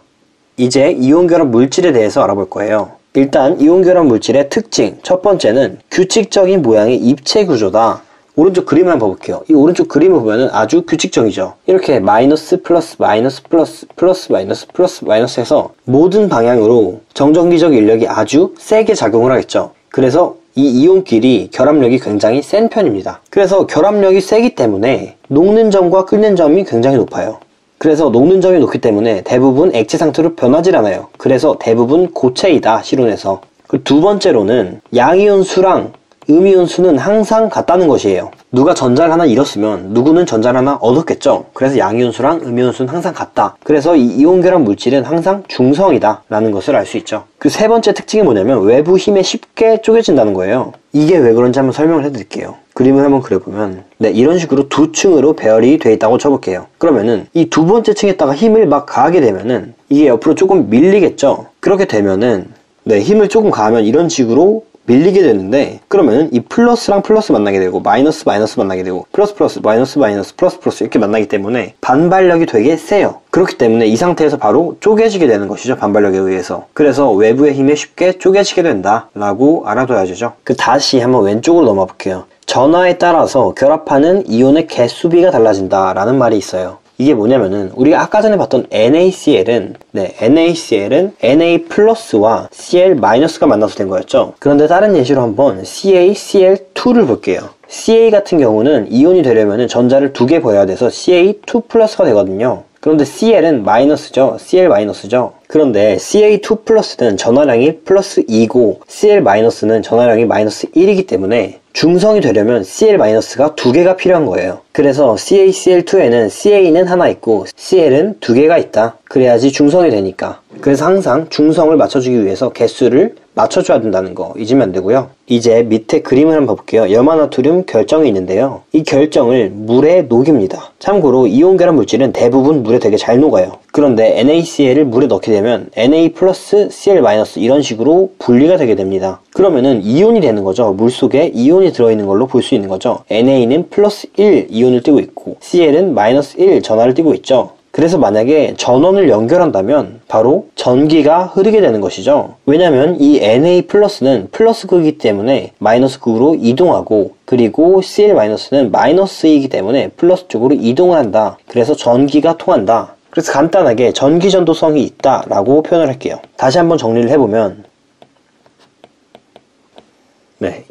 이제 이온결합 물질에 대해서 알아볼 거예요. 일단 이온결합 물질의 특징 첫 번째는 규칙적인 모양의 입체 구조다. 오른쪽 그림을 한번 봐볼게요. 이 오른쪽 그림을 보면은 아주 규칙적이죠. 이렇게 마이너스 플러스 마이너스 플러스 플러스 마이너스 플러스 마이너스 해서 모든 방향으로 정전기적 인력이 아주 세게 작용을 하겠죠. 그래서 이 이온끼리 결합력이 굉장히 센 편입니다. 그래서 결합력이 세기 때문에 녹는 점과 끓는 점이 굉장히 높아요. 그래서 녹는 점이 높기 때문에 대부분 액체 상태로 변하질 않아요. 그래서 대부분 고체이다, 실온에서. 그 두 번째로는 양이온 수랑 음이온 수는 항상 같다는 것이에요. 누가 전자를 하나 잃었으면 누구는 전자를 하나 얻었겠죠. 그래서 양이온 수랑 음이온 수는 항상 같다. 그래서 이 이온결합 물질은 항상 중성이다 라는 것을 알 수 있죠. 그 세 번째 특징이 뭐냐면 외부 힘에 쉽게 쪼개진다는 거예요. 이게 왜 그런지 한번 설명을 해드릴게요. 그림을 한번 그려보면 네, 이런 식으로 두 층으로 배열이 되어 있다고 쳐볼게요. 그러면은 이 두 번째 층에다가 힘을 막 가하게 되면은 이게 옆으로 조금 밀리겠죠. 그렇게 되면은 네, 힘을 조금 가하면 이런 식으로 밀리게 되는데 그러면은 이 플러스랑 플러스 만나게 되고 마이너스 마이너스 만나게 되고 플러스 플러스 마이너스 마이너스 플러스 플러스 이렇게 만나기 때문에 반발력이 되게 세요. 그렇기 때문에 이 상태에서 바로 쪼개지게 되는 것이죠. 반발력에 의해서. 그래서 외부의 힘에 쉽게 쪼개지게 된다 라고 알아둬야죠. 다시 한번 왼쪽으로 넘어 볼게요. 전하에 따라서 결합하는 이온의 개수비가 달라진다 라는 말이 있어요. 이게 뭐냐면은 우리가 아까 전에 봤던 NaCl은 Na+와 Cl- 가 만나서 된 거였죠. 그런데 다른 예시로 한번 CaCl2를 볼게요. Ca 같은 경우는 이온이 되려면 전자를 2개 보여야 돼서 Ca2 플러스가 되거든요. 그런데 Cl은 마이너스죠. Cl 마이너스죠. 그런데 Ca2 플러스는 전하량이 플러스 2고 Cl 마이너스는 전하량이 마이너스 1이기 때문에 중성이 되려면 Cl 마이너스가 2개가 필요한 거예요. 그래서 CaCl2에는 Ca는 하나 있고 Cl은 2개가 있다. 그래야지 중성이 되니까. 그래서 항상 중성을 맞춰주기 위해서 개수를 맞춰줘야 된다는 거 잊으면 안 되고요. 이제 밑에 그림을 한번 볼게요. 염화나트륨 결정이 있는데요. 이 결정을 물에 녹입니다. 참고로 이온 결합 물질은 대부분 물에 되게 잘 녹아요. 그런데 NaCl을 물에 넣게 되면 Na 플러스 Cl 마이너스 이런 식으로 분리가 되게 됩니다. 그러면은 이온이 되는 거죠. 물 속에 이온이 들어있는 걸로 볼 수 있는 거죠. Na는 플러스 1 이온을 띠고 있고 Cl은 마이너스 1 전하를 띠고 있죠. 그래서 만약에 전원을 연결한다면 바로 전기가 흐르게 되는 것이죠. 왜냐면 이 Na 플러스는 플러스 극이기 때문에 마이너스 극으로 이동하고, 그리고 Cl 마이너스는 마이너스이기 때문에 플러스 쪽으로 이동을 한다. 그래서 전기가 통한다. 그래서 간단하게 전기 전도성이 있다 라고 표현을 할게요. 다시 한번 정리를 해보면,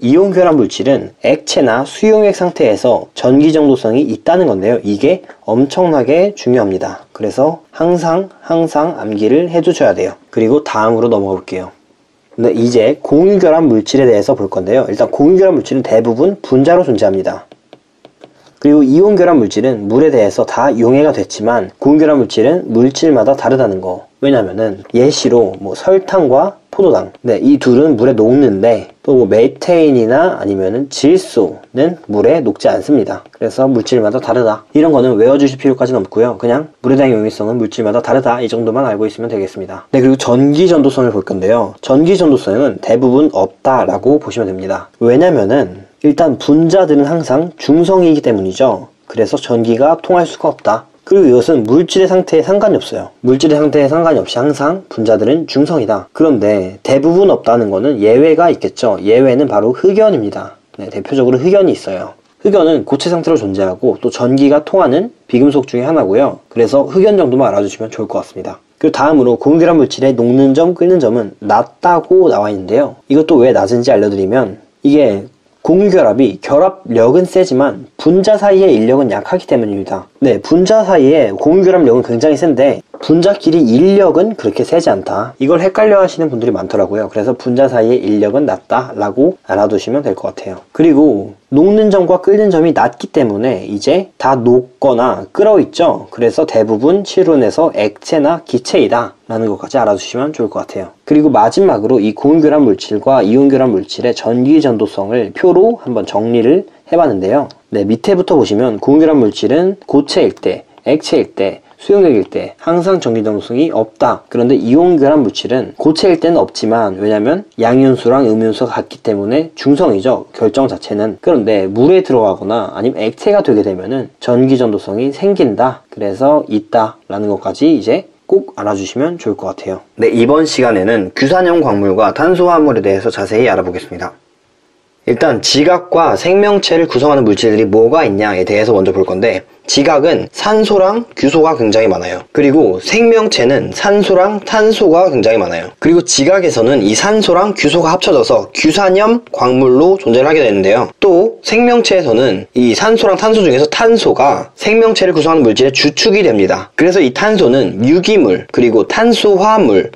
이온 결합 물질은 액체나 수용액 상태에서 전기 전도성이 있다는 건데요. 이게 엄청나게 중요합니다. 그래서 항상 암기를 해두셔야 돼요. 그리고 다음으로 넘어가 볼게요. 이제 공유결합 물질에 대해서 볼 건데요. 일단 공유결합 물질은 대부분 분자로 존재합니다. 그리고 이온 결합 물질은 물에 대해서 다 용해가 됐지만 공유결합 물질은 물질마다 다르다는 거. 왜냐면은 예시로 설탕과 포도당, 이 둘은 물에 녹는데 또 메테인이나 아니면은 질소는 물에 녹지 않습니다. 그래서 물질마다 다르다. 이런 거는 외워주실 필요까지는 없고요. 그냥 물에 대한 용해성은 물질마다 다르다. 이 정도만 알고 있으면 되겠습니다. 그리고 전기 전도성을 볼 건데요. 전기 전도성은 대부분 없다라고 보시면 됩니다. 왜냐면은 일단 분자들은 항상 중성이기 때문이죠. 그래서 전기가 통할 수가 없다. 그리고 이것은 물질의 상태에 상관이 없어요. 물질의 상태에 상관이 없이 항상 분자들은 중성이다. 그런데 대부분 없다는 거는 예외가 있겠죠. 예외는 바로 흑연입니다. 대표적으로 흑연이 있어요. 흑연은 고체 상태로 존재하고 또 전기가 통하는 비금속 중에 하나고요. 그래서 흑연 정도만 알아주시면 좋을 것 같습니다. 그리고 다음으로 공유결합 물질의 녹는 점, 끓는 점은 낮다고 나와 있는데요. 이것도 왜 낮은지 알려드리면, 이게 공유결합이 결합력은 세지만 분자 사이의 인력은 약하기 때문입니다. 분자 사이의 공유결합력은 굉장히 센데 분자끼리 인력은 그렇게 세지 않다. 이걸 헷갈려 하시는 분들이 많더라고요. 그래서 분자 사이의 인력은 낮다 라고 알아두시면 될 것 같아요. 그리고 녹는 점과 끓는 점이 낮기 때문에 이제 다 녹거나 끓어 있죠. 그래서 대부분 실온에서 액체나 기체이다 라는 것까지 알아두시면 좋을 것 같아요. 그리고 마지막으로 이 공유결합 물질과 이온결합 물질의 전기 전도성을 표로 한번 정리를 해봤는데요. 밑에부터 보시면 공유결합 물질은 고체일 때, 액체일 때, 수용액일 때 항상 전기 전도성이 없다. 그런데 이온 결합 물질은 고체일 때는 없지만, 왜냐면 양이온수랑 음이온수가 같기 때문에 중성이죠. 결정 자체는. 그런데 물에 들어가거나 아니면 액체가 되게 되면은 전기 전도성이 생긴다. 그래서 있다 라는 것까지 이제 꼭 알아주시면 좋을 것 같아요. 이번 시간에는 규산형 광물과 탄소화물에 대해서 자세히 알아보겠습니다. 일단 지각과 생명체를 구성하는 물질들이 뭐가 있냐에 대해서 먼저 볼 건데, 지각은 산소랑 규소가 굉장히 많아요. 그리고 생명체는 산소랑 탄소가 굉장히 많아요. 그리고 지각에서는 이 산소랑 규소가 합쳐져서 규산염 광물로 존재를 하게 되는데요. 또 생명체에서는 이 산소랑 탄소 중에서 탄소가 생명체를 구성하는 물질의 주축이 됩니다. 그래서 이 탄소는 유기물 그리고 탄소화물의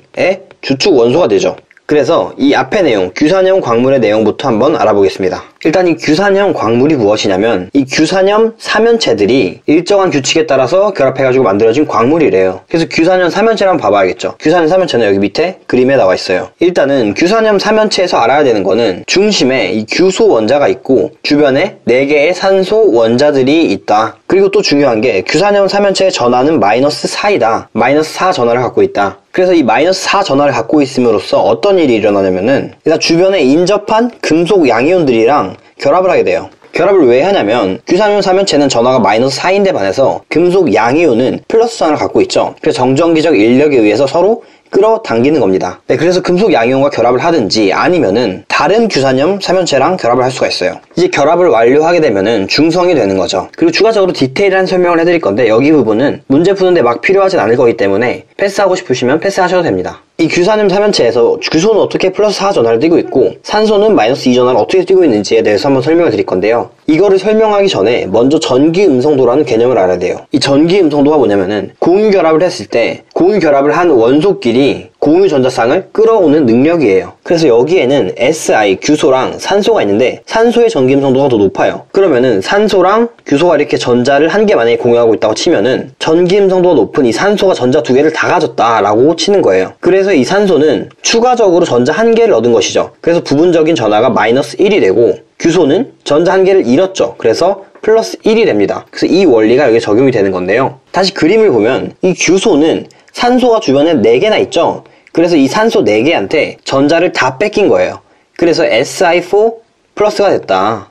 주축 원소가 되죠. 그래서 이 앞의 내용, 규산염 광물의 내용부터 한번 알아보겠습니다. 일단 이 규산염 광물이 무엇이냐면, 이 규산염 사면체들이 일정한 규칙에 따라서 결합해가지고 만들어진 광물이래요. 그래서 규산염 사면체를 한번 봐봐야겠죠. 규산염 사면체는 여기 밑에 그림에 나와 있어요. 일단은 규산염 사면체에서 알아야 되는 거는 중심에 이 규소 원자가 있고 주변에 4개의 산소 원자들이 있다. 그리고 또 중요한 게 규산염 사면체의 전하는 마이너스 4이다. 마이너스 4 전하를 갖고 있다. 그래서 이 마이너스 4 전하를 갖고 있음으로써 어떤 일이 일어나냐면은, 일단 주변에 인접한 금속 양이온들이랑 결합을 하게 돼요. 결합을 왜 하냐면, 규산염 사면체는 전하가 마이너스 4인데 반해서 금속 양이온은 플러스 전하를 갖고 있죠. 그래서 정전기적 인력에 의해서 서로 끌어당기는 겁니다. 그래서 금속 양이온과 결합을 하든지 아니면은 다른 규산염 사면체랑 결합을 할 수가 있어요. 이제 결합을 완료하게 되면은 중성이 되는 거죠. 그리고 추가적으로 디테일한 설명을 해드릴 건데, 여기 부분은 문제 푸는데 막 필요하진 않을 거기 때문에 패스하고 싶으시면 패스하셔도 됩니다. 이 규산염 삼연체에서 규소는 어떻게 플러스 4 전하를 띠고 있고 산소는 마이너스 2 전하를 어떻게 띠고 있는지에 대해서 한번 설명을 드릴 건데요. 이거를 설명하기 전에 먼저 전기음성도라는 개념을 알아야 돼요. 이 전기음성도가 뭐냐면은 공유결합을 했을 때 공유결합을 한 원소끼리 공유전자쌍을 끌어오는 능력이에요. 그래서 여기에는 Si, 규소랑 산소가 있는데 산소의 전기음성도가 더 높아요. 그러면은 산소랑 규소가 이렇게 전자를 한 개 만약에 공유하고 있다고 치면은 전기음성도가 높은 이 산소가 전자 두 개를 다 가졌다라고 치는 거예요. 그래서 이 산소는 추가적으로 전자 한 개를 얻은 것이죠. 그래서 부분적인 전하가 마이너스 1이 되고 규소는 전자 한 개를 잃었죠. 그래서 플러스 1이 됩니다. 그래서 이 원리가 여기에 적용이 되는 건데요. 다시 그림을 보면 이 규소는 산소가 주변에 4개나 있죠. 그래서 이 산소 4개한테 전자를 다 뺏긴 거예요. 그래서 Si4 플러스가 됐다.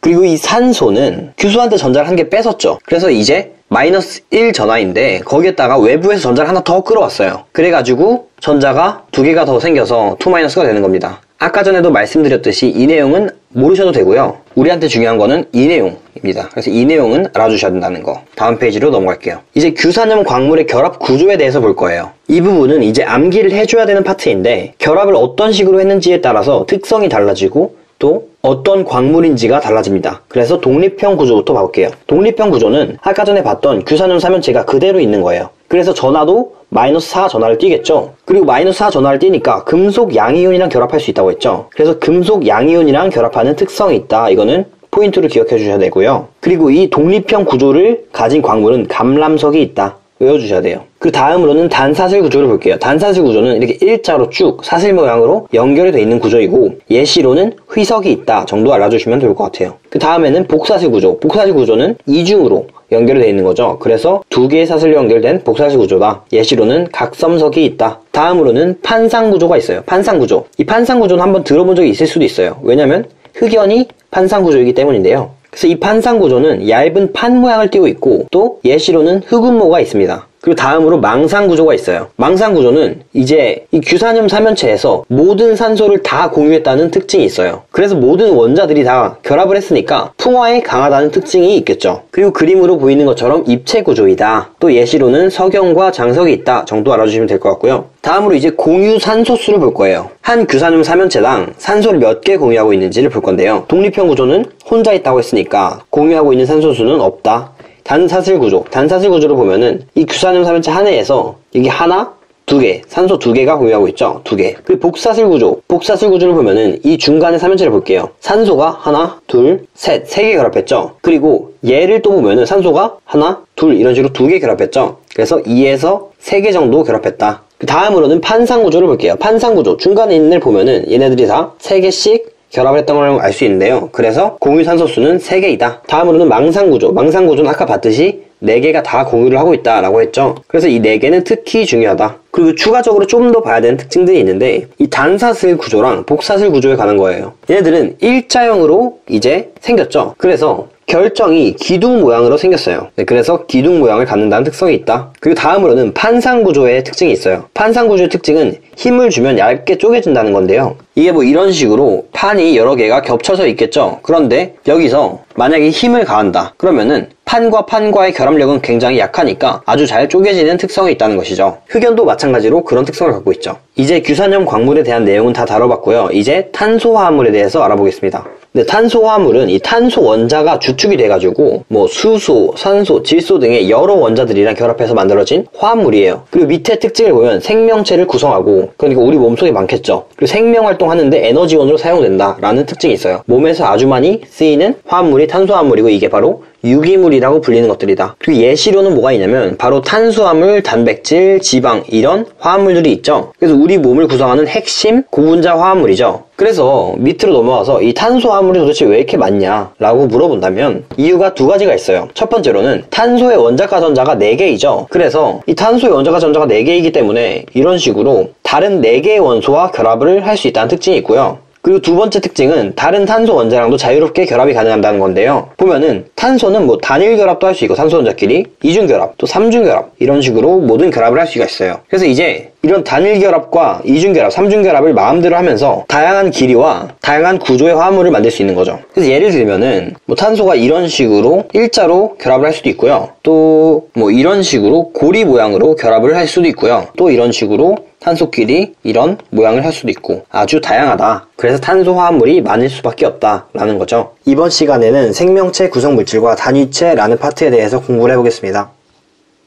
그리고 이 산소는 규소한테 전자를 한 개 뺏었죠. 그래서 이제 마이너스 1 전하인데 거기에다가 외부에서 전자를 하나 더 끌어왔어요. 그래가지고 전자가 2개가 더 생겨서 2-가 되는 겁니다. 아까 전에도 말씀드렸듯이 이 내용은 모르셔도 되고요. 우리한테 중요한 거는 이 내용입니다. 그래서 이 내용은 알아주셔야 된다는 거. 다음 페이지로 넘어갈게요. 이제 규산염 광물의 결합 구조에 대해서 볼 거예요. 이 부분은 이제 암기를 해줘야 되는 파트인데 결합을 어떤 식으로 했는지에 따라서 특성이 달라지고 또 어떤 광물인지가 달라집니다. 그래서 독립형 구조부터 봐볼게요. 독립형 구조는 아까 전에 봤던 규산염 삼연체가 그대로 있는 거예요. 그래서 전하도 마이너스 4 전하를 띠겠죠. 그리고 마이너스 4 전하를 띠니까 금속 양이온이랑 결합할 수 있다고 했죠. 그래서 금속 양이온이랑 결합하는 특성이 있다. 이거는 포인트로 기억해 주셔야 되고요. 그리고 이 독립형 구조를 가진 광물은 감람석이 있다. 외워주셔야 돼요. 그 다음으로는 단사슬 구조를 볼게요. 단사슬 구조는 이렇게 일자로 쭉 사슬 모양으로 연결이 되어 있는 구조이고 예시로는 휘석이 있다 정도 알아주시면 좋을 것 같아요. 그 다음에는 복사슬 구조. 복사슬 구조는 이중으로 연결이 되어 있는 거죠. 그래서 2개의 사슬로 연결된 복사슬 구조다. 예시로는 각섬석이 있다. 다음으로는 판상 구조가 있어요. 판상 구조. 이 판상 구조는 한번 들어본 적이 있을 수도 있어요. 왜냐면 흑연이 판상 구조이기 때문인데요. 그래서 이 판상 구조는 얇은 판 모양을 띠고 있고 또 예시로는 흑운모가 있습니다. 그리고 다음으로 망상 구조가 있어요. 망상 구조는 이제 이 규산염 삼연체에서 모든 산소를 다 공유했다는 특징이 있어요. 그래서 모든 원자들이 다 결합을 했으니까 풍화에 강하다는 특징이 있겠죠. 그리고 그림으로 보이는 것처럼 입체 구조이다. 또 예시로는 석영과 장석이 있다 정도 알아주시면 될 것 같고요. 다음으로 이제 공유 산소수를 볼 거예요. 한 규산염 삼연체당 산소를 몇 개 공유하고 있는지를 볼 건데요. 독립형 구조는 혼자 있다고 했으니까 공유하고 있는 산소수는 없다. 단사슬 구조. 단사슬 구조를 보면은 이 규산염 삼연체 하나에서 이게 하나, 2개, 산소 2개가 공유하고 있죠. 2개. 그리고 복사슬 구조. 복사슬 구조를 보면은 이 중간의 삼연체를 볼게요. 산소가 하나, 둘, 셋, 3개 결합했죠. 그리고 얘를 또 보면은 산소가 하나, 둘 이런 식으로 2개 결합했죠. 그래서 2에서 3개 정도 결합했다. 그 다음으로는 판상 구조를 볼게요. 판상 구조. 중간에 있는 애를 보면은 얘네들이 다 3개씩 결합을 했던 걸 알 수 있는데요. 그래서 공유 산소수는 3개이다. 다음으로는 망상 구조. 망상 구조는 아까 봤듯이 4개가 다 공유를 하고 있다라고 했죠. 그래서 이 4개는 특히 중요하다. 그리고 추가적으로 좀 더 봐야 되는 특징들이 있는데 이 단사슬 구조랑 복사슬 구조에 관한 거예요. 얘네들은 일자형으로 이제 생겼죠. 그래서 결정이 기둥 모양으로 생겼어요. 네, 그래서 기둥 모양을 갖는다는 특성이 있다. 그리고 다음으로는 판상 구조의 특징이 있어요. 판상 구조의 특징은 힘을 주면 얇게 쪼개진다는 건데요. 이게 뭐 이런 식으로 판이 여러 개가 겹쳐져 있겠죠. 그런데 여기서 만약에 힘을 가한다. 그러면은 판과 판과의 결합력은 굉장히 약하니까 아주 잘 쪼개지는 특성이 있다는 것이죠. 흑연도 마찬가지로 그런 특성을 갖고 있죠. 이제 규산염 광물에 대한 내용은 다 다뤄봤고요. 이제 탄소화합물에 대해서 알아보겠습니다. 근데 탄소화합물은 이 탄소 원자가 주축이 돼가지고 뭐 수소, 산소, 질소 등의 여러 원자들이랑 결합해서 만들어진 화합물이에요. 그리고 밑에 특징을 보면 생명체를 구성하고 그러니까 우리 몸속에 많겠죠. 그리고 생명활동하는데 에너지원으로 사용된다라는 특징이 있어요. 몸에서 아주 많이 쓰이는 화합물이 탄소화합물이고 이게 바로 유기물이라고 불리는 것들이다. 그리고 예시로는 뭐가 있냐면 바로 탄수화물, 단백질, 지방 이런 화합물들이 있죠. 그래서 우리 몸을 구성하는 핵심 고분자 화합물이죠. 그래서 밑으로 넘어와서 이 탄소화합물이 도대체 왜 이렇게 많냐 라고 물어본다면 이유가 2가지가 있어요. 첫 번째로는 탄소의 원자가 전자가 4개이죠. 그래서 이 탄소의 원자가 전자가 4개이기 때문에 이런 식으로 다른 4개의 원소와 결합을 할 수 있다는 특징이 있고요. 그리고 2번째 특징은 다른 탄소 원자랑도 자유롭게 결합이 가능하다는 건데요. 보면은 탄소는 뭐 단일 결합도 할 수 있고 탄소 혼자끼리 이중 결합, 또 삼중 결합 이런 식으로 모든 결합을 할 수가 있어요. 그래서 이제 이런 단일 결합과 이중 결합, 삼중 결합을 마음대로 하면서 다양한 길이와 다양한 구조의 화합물을 만들 수 있는 거죠. 그래서 예를 들면은 뭐 탄소가 이런 식으로 일자로 결합을 할 수도 있고요. 또 뭐 이런 식으로 고리 모양으로 결합을 할 수도 있고요. 또 이런 식으로 탄소끼리 이런 모양을 할 수도 있고 아주 다양하다. 그래서 탄소 화합물이 많을 수밖에 없다라는 거죠. 이번 시간에는 생명체 구성 물질과 단위체라는 파트에 대해서 공부를 해보겠습니다.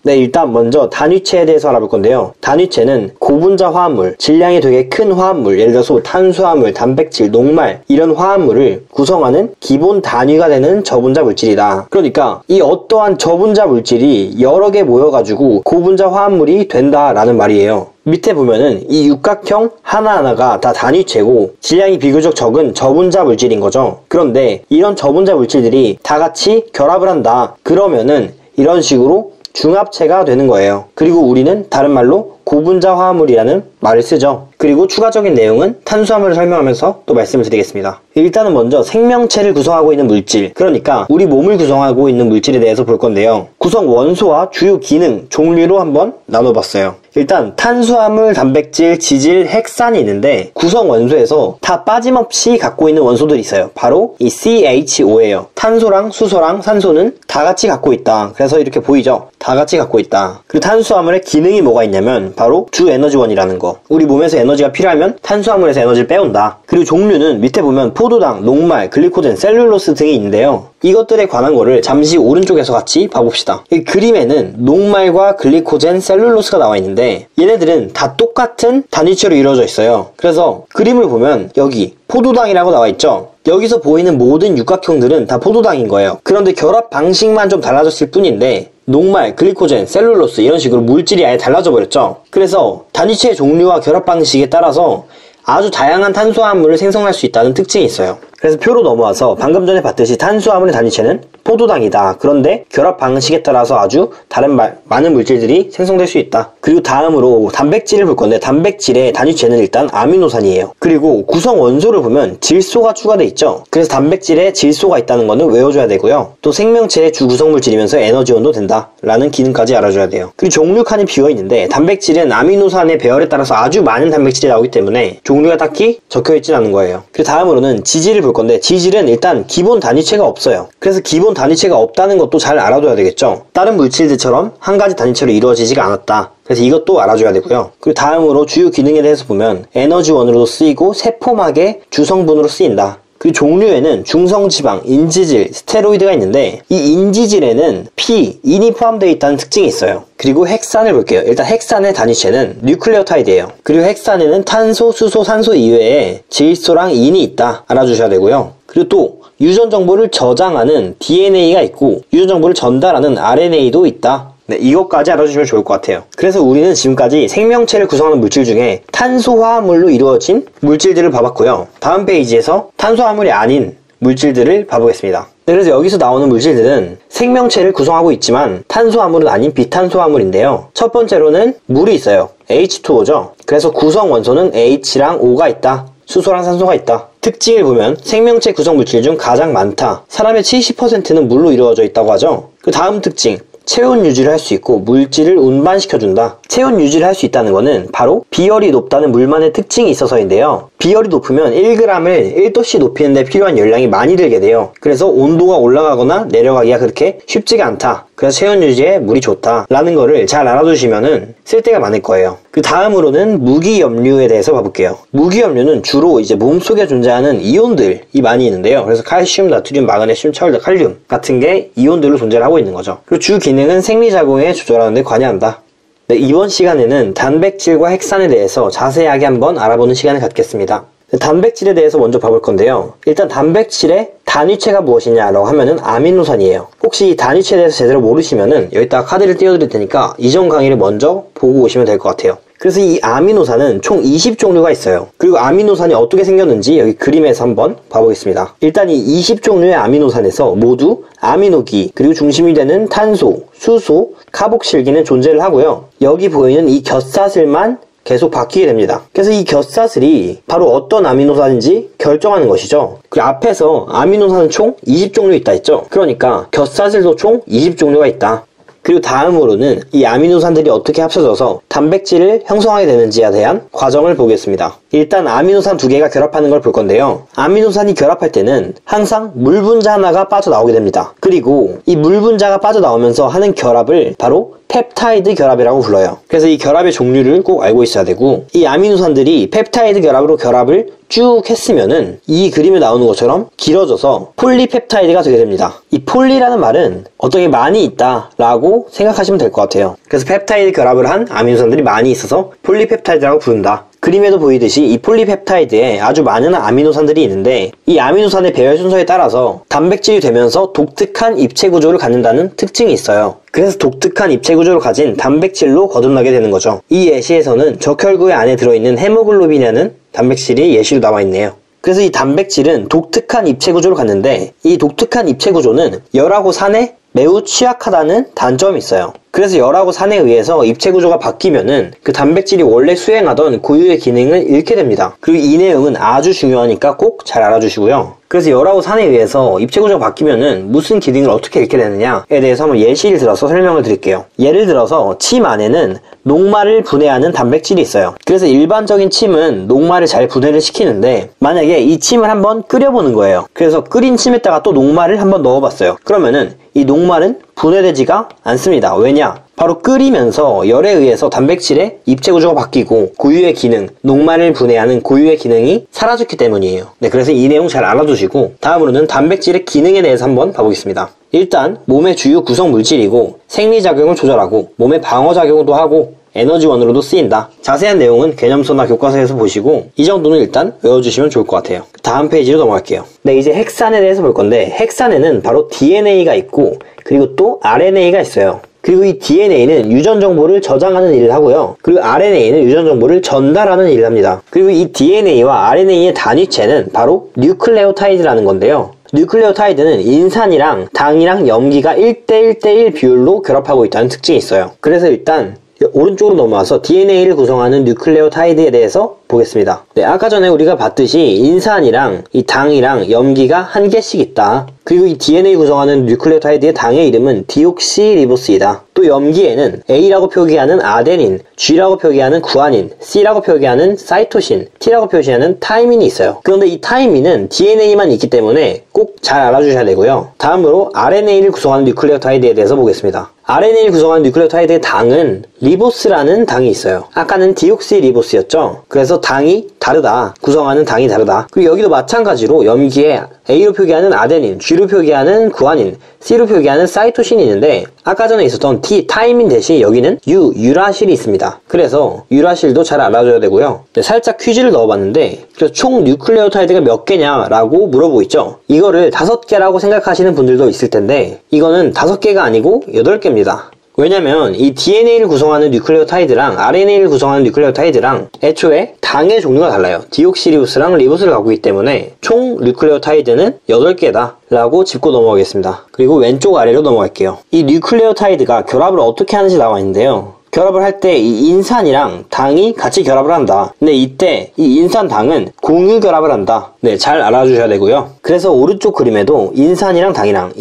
네, 일단 먼저 단위체에 대해서 알아볼 건데요. 단위체는 고분자 화합물, 질량이 되게 큰 화합물, 예를 들어서 탄수화물, 단백질, 녹말 이런 화합물을 구성하는 기본 단위가 되는 저분자 물질이다. 그러니까 이 어떠한 저분자 물질이 여러 개 모여가지고 고분자 화합물이 된다라는 말이에요. 밑에 보면은 이 육각형 하나하나가 다 단위체고 질량이 비교적 적은 저분자 물질인 거죠. 그런데 이런 저분자 물질들이 다 같이 결합을 한다. 그러면은 이런 식으로 중합체가 되는 거예요. 그리고 우리는 다른 말로 고분자 화합물이라는 말을 쓰죠. 그리고 추가적인 내용은 탄수화물을 설명하면서 또 말씀을 드리겠습니다. 일단은 먼저 생명체를 구성하고 있는 물질, 그러니까 우리 몸을 구성하고 있는 물질에 대해서 볼 건데요. 구성 원소와 주요 기능, 종류로 한번 나눠봤어요. 일단 탄수화물, 단백질, 지질, 핵산이 있는데 구성 원소에서 다 빠짐없이 갖고 있는 원소들이 있어요. 바로 이 CHO예요. 탄소랑 수소랑 산소는 다 같이 갖고 있다. 그래서 이렇게 보이죠? 다 같이 갖고 있다. 그리고 탄수화물의 기능이 뭐가 있냐면 바로 주 에너지원이라는 거. 우리 몸에서 에너지가 필요하면 탄수화물에서 에너지를 빼온다. 그리고 종류는 밑에 보면 포도당, 녹말, 글리코젠, 셀룰로스 등이 있는데요. 이것들에 관한 거를 잠시 오른쪽에서 같이 봐봅시다. 이 그림에는 녹말과 글리코젠, 셀룰로스가 나와 있는데 얘네들은 다 똑같은 단위체로 이루어져 있어요. 그래서 그림을 보면 여기 포도당이라고 나와 있죠. 여기서 보이는 모든 육각형들은 다 포도당인 거예요. 그런데 결합 방식만 좀 달라졌을 뿐인데 녹말, 글리코젠, 셀룰로스 이런 식으로 물질이 아예 달라져 버렸죠. 그래서 단위체의 종류와 결합 방식에 따라서 아주 다양한 탄수화물을 생성할 수 있다는 특징이 있어요. 그래서 표로 넘어와서 방금 전에 봤듯이 탄수화물의 단위체는 포도당이다. 그런데 결합 방식에 따라서 아주 다른 많은 물질들이 생성될 수 있다. 그리고 다음으로 단백질을 볼 건데 단백질의 단위체는 일단 아미노산이에요. 그리고 구성 원소를 보면 질소가 추가돼 있죠. 그래서 단백질에 질소가 있다는 거는 외워줘야 되고요. 또 생명체의 주 구성물질이면서 에너지원도 된다 라는 기능까지 알아줘야 돼요. 그리고 종류 칸이 비어있는데 단백질은 아미노산의 배열에 따라서 아주 많은 단백질이 나오기 때문에 종류가 딱히 적혀있진 않은 거예요. 그리고 다음으로는 지질을 볼 건데 지질은 일단 기본 단위체가 없어요. 그래서 기본 단위체가 없다는 것도 잘 알아둬야 되겠죠. 다른 물질들처럼 한 가지 단위체로 이루어지지가 않았다. 그래서 이것도 알아줘야 되고요. 그리고 다음으로 주요 기능에 대해서 보면 에너지원으로도 쓰이고 세포막의 주성분으로 쓰인다. 그리고 종류에는 중성지방, 인지질, 스테로이드가 있는데 이 인지질에는 피, 인이 포함되어 있다는 특징이 있어요. 그리고 핵산을 볼게요. 일단 핵산의 단위체는 뉴클레오타이드예요. 그리고 핵산에는 탄소, 수소, 산소 이외에 질소랑 인이 있다. 알아주셔야 되고요. 그리고 또 유전 정보를 저장하는 DNA가 있고 유전 정보를 전달하는 RNA도 있다. 네, 이것까지 알아주시면 좋을 것 같아요. 그래서 우리는 지금까지 생명체를 구성하는 물질 중에 탄소화합물로 이루어진 물질들을 봐봤고요. 다음 페이지에서 탄소화물이 아닌 물질들을 봐보겠습니다. 네, 그래서 여기서 나오는 물질들은 생명체를 구성하고 있지만 탄소화물은 아닌 비탄소화물인데요. 첫 번째로는 물이 있어요. H2O죠. 그래서 구성 원소는 H랑 O가 있다. 수소랑 산소가 있다. 특징을 보면 생명체 구성 물질 중 가장 많다. 사람의 70%는 물로 이루어져 있다고 하죠. 그 다음 특징. 체온 유지를 할 수 있고 물질을 운반시켜준다. 체온 유지를 할 수 있다는 것은 바로 비열이 높다는 물만의 특징이 있어서인데요. 비열이 높으면 1g을 1도씨 높이는 데 필요한 열량이 많이 들게 돼요. 그래서 온도가 올라가거나 내려가기가 그렇게 쉽지가 않다. 그래서 체온 유지에 물이 좋다 라는 거를 잘 알아두시면은 쓸데가 많을 거예요. 그 다음으로는 무기염류에 대해서 봐볼게요. 무기염류는 주로 이제 몸속에 존재하는 이온들이 많이 있는데요. 그래서 칼슘, 나트륨, 마그네슘, 철, 칼륨 같은 게 이온들로 존재를 하고 있는 거죠. 그리고 주 기능은 생리작용에 조절하는 데 관여한다. 네, 이번 시간에는 단백질과 핵산에 대해서 자세하게 한번 알아보는 시간을 갖겠습니다. 단백질에 대해서 먼저 봐볼 건데요. 일단 단백질의 단위체가 무엇이냐라고 하면은 아미노산이에요. 혹시 이 단위체에 대해서 제대로 모르시면은 여기다가 카드를 띄워드릴 테니까 이전 강의를 먼저 보고 오시면 될 것 같아요. 그래서 이 아미노산은 총 20종류가 있어요. 그리고 아미노산이 어떻게 생겼는지 여기 그림에서 한번 봐보겠습니다. 일단 이 20종류의 아미노산에서 모두 아미노기, 그리고 중심이 되는 탄소, 수소, 카복실기는 존재를 하고요. 여기 보이는 이 곁사슬만 계속 바뀌게 됩니다. 그래서 이 곁사슬이 바로 어떤 아미노산인지 결정하는 것이죠. 그 앞에서 아미노산은 총 20종류 있다 했죠. 그러니까 곁사슬도 총 20종류가 있다. 그리고 다음으로는 이 아미노산들이 어떻게 합쳐져서 단백질을 형성하게 되는지에 대한 과정을 보겠습니다. 일단 아미노산 두 개가 결합하는 걸 볼 건데요. 아미노산이 결합할 때는 항상 물 분자 하나가 빠져나오게 됩니다. 그리고 이 물 분자가 빠져나오면서 하는 결합을 바로 펩타이드 결합이라고 불러요. 그래서 이 결합의 종류를 꼭 알고 있어야 되고, 이 아미노산들이 펩타이드 결합으로 결합을 쭉 했으면은 이 그림에 나오는 것처럼 길어져서 폴리펩타이드가 되게 됩니다. 이 폴리라는 말은 어떤 게 많이 있다 라고 생각하시면 될 것 같아요. 그래서 펩타이드 결합을 한 아미노산들이 많이 있어서 폴리펩타이드라고 부른다. 그림에도 보이듯이 이 폴리펩타이드에 아주 많은 아미노산들이 있는데, 이 아미노산의 배열 순서에 따라서 단백질이 되면서 독특한 입체 구조를 갖는다는 특징이 있어요. 그래서 독특한 입체 구조를 가진 단백질로 거듭나게 되는 거죠. 이 예시에서는 적혈구의 안에 들어있는 헤모글로빈이라는 단백질이 예시로 나와 있네요. 그래서 이 단백질은 독특한 입체 구조를 갖는데, 이 독특한 입체 구조는 열하고 산에 매우 취약하다는 단점이 있어요. 그래서 열하고 산에 의해서 입체 구조가 바뀌면은 그 단백질이 원래 수행하던 고유의 기능을 잃게 됩니다. 그리고 이 내용은 아주 중요하니까 꼭 잘 알아주시고요. 그래서 열하고 산에 의해서 입체 구조가 바뀌면은 무슨 기능을 어떻게 잃게 되느냐에 대해서 한번 예시를 들어서 설명을 드릴게요. 예를 들어서 침 안에는 녹말을 분해하는 단백질이 있어요. 그래서 일반적인 침은 녹말을 잘 분해를 시키는데, 만약에 이 침을 한번 끓여보는 거예요. 그래서 끓인 침에다가 또 녹말을 한번 넣어봤어요. 그러면은 이 녹말은 분해되지가 않습니다. 왜냐? 바로 끓이면서 열에 의해서 단백질의 입체 구조가 바뀌고 고유의 기능, 녹말을 분해하는 고유의 기능이 사라졌기 때문이에요. 네, 그래서 이 내용 잘 알아두시고 다음으로는 단백질의 기능에 대해서 한번 봐보겠습니다. 일단 몸의 주요 구성 물질이고 생리작용을 조절하고 몸의 방어작용도 하고 에너지원으로도 쓰인다. 자세한 내용은 개념서나 교과서에서 보시고 이 정도는 일단 외워주시면 좋을 것 같아요. 다음 페이지로 넘어갈게요. 네, 이제 핵산에 대해서 볼 건데, 핵산에는 바로 DNA가 있고 그리고 또 RNA가 있어요. 그리고 이 DNA는 유전 정보를 저장하는 일을 하고요. 그리고 RNA는 유전 정보를 전달하는 일을 합니다. 그리고 이 DNA와 RNA의 단위체는 바로 뉴클레오타이드라는 건데요. 뉴클레오타이드는 인산이랑 당이랑 염기가 1대1대1 비율로 결합하고 있다는 특징이 있어요. 그래서 일단 오른쪽으로 넘어와서 DNA를 구성하는 뉴클레오타이드에 대해서 보겠습니다. 네, 아까 전에 우리가 봤듯이 인산이랑 이 당이랑 염기가 한 개씩 있다. 그리고 이 DNA 구성하는 뉴클레오타이드의 당의 이름은 디옥시리보스이다. 또 염기에는 A라고 표기하는 아데닌, G라고 표기하는 구아닌, C라고 표기하는 사이토신, T라고 표시하는 타이민이 있어요. 그런데 이 타이민은 DNA만 있기 때문에 꼭 잘 알아주셔야 되고요. 다음으로 RNA를 구성하는 뉴클레오타이드에 대해서 보겠습니다. RNA를 구성하는 뉴클레오타이드의 당은 리보스라는 당이 있어요. 아까는 디옥시리보스였죠. 그래서 당이 다르다. 구성하는 당이 다르다. 그리고 여기도 마찬가지로 염기에 A로 표기하는 아데닌, G로 표기하는 구아닌, C로 표기하는 사이토신이 있는데, 아까 전에 있었던 타이민 대신 여기는 유라실이 있습니다. 그래서 유라실도 잘 알아줘야 되고요. 네, 살짝 퀴즈를 넣어봤는데, 그래서 총 뉴클레오타이드가 몇 개냐라고 물어보고 있죠. 이거를 5개라고 생각하시는 분들도 있을 텐데, 이거는 5개가 아니고 8개입니다. 왜냐면 이 DNA를 구성하는 뉴클레오타이드랑 RNA를 구성하는 뉴클레오타이드랑 애초에 당의 종류가 달라요. 디옥시리보스랑 리보스를 갖고 있기 때문에 총 뉴클레오타이드는 8개다 라고 짚고 넘어가겠습니다. 그리고 왼쪽 아래로 넘어갈게요. 이 뉴클레오타이드가 결합을 어떻게 하는지 나와 있는데요. 결합을 할 때 이 인산이랑 당이 같이 결합을 한다. 근데 이때 이 인산당은 공유 결합을 한다. 네, 잘 알아주셔야 되고요. 그래서 오른쪽 그림에도 인산이랑 당이랑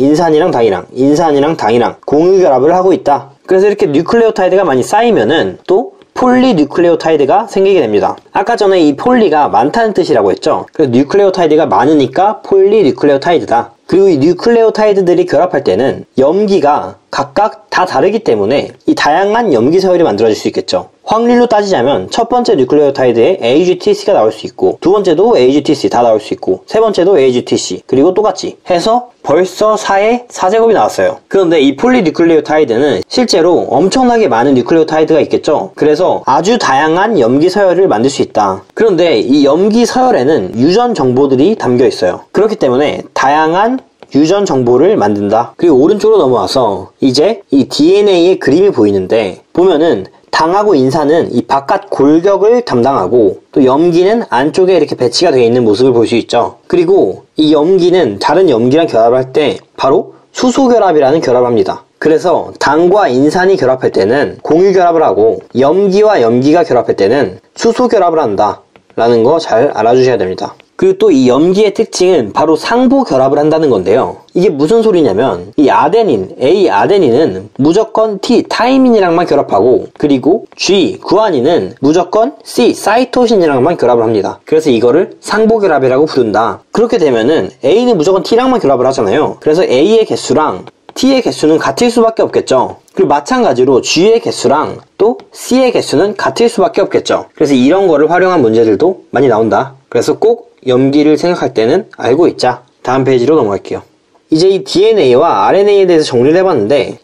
공유 결합을 하고 있다. 그래서 이렇게 뉴클레오타이드가 많이 쌓이면은 또 폴리뉴클레오타이드가 생기게 됩니다. 아까 전에 이 폴리가 많다는 뜻이라고 했죠. 그래서 뉴클레오타이드가 많으니까 폴리뉴클레오타이드다. 그리고 이 뉴클레오타이드들이 결합할 때는 염기가 각각 다 다르기 때문에 이 다양한 염기 서열이 만들어질 수 있겠죠. 확률로 따지자면 첫 번째 뉴클레오타이드에 AGTC가 나올 수 있고, 두 번째도 AGTC 다 나올 수 있고, 세 번째도 AGTC, 그리고 똑같이 해서 벌써 4의 4제곱이 나왔어요. 그런데 이 폴리뉴클레오타이드는 실제로 엄청나게 많은 뉴클레오타이드가 있겠죠. 그래서 아주 다양한 염기 서열을 만들 수 있다. 그런데 이 염기 서열에는 유전 정보들이 담겨 있어요. 그렇기 때문에 다양한 유전 정보를 만든다. 그리고 오른쪽으로 넘어와서 이제 이 DNA의 그림이 보이는데, 보면은 당하고 인산은 이 바깥 골격을 담당하고, 또 염기는 안쪽에 이렇게 배치가 되어 있는 모습을 볼 수 있죠. 그리고 이 염기는 다른 염기랑 결합을 할 때 바로 수소결합이라는 결합을 합니다. 그래서 당과 인산이 결합할 때는 공유결합을 하고 염기와 염기가 결합할 때는 수소결합을 한다 라는 거 잘 알아주셔야 됩니다. 그리고 또 이 염기의 특징은 바로 상보 결합을 한다는 건데요. 이게 무슨 소리냐면 이 아데닌, A 아데닌은 무조건 T 타이민이랑만 결합하고 그리고 G 구아닌은 무조건 C 사이토신이랑만 결합을 합니다. 그래서 이거를 상보 결합이라고 부른다. 그렇게 되면은 A는 무조건 T랑만 결합을 하잖아요. 그래서 A의 개수랑 T의 개수는 같을 수밖에 없겠죠. 그리고 마찬가지로 G의 개수랑 또 C의 개수는 같을 수밖에 없겠죠. 그래서 이런 거를 활용한 문제들도 많이 나온다. 그래서 꼭 염기를 생각할 때는 알고 있자. 다음 페이지로 넘어갈게요. 이제 이 DNA와 RNA에 대해서 정리를 해봤는데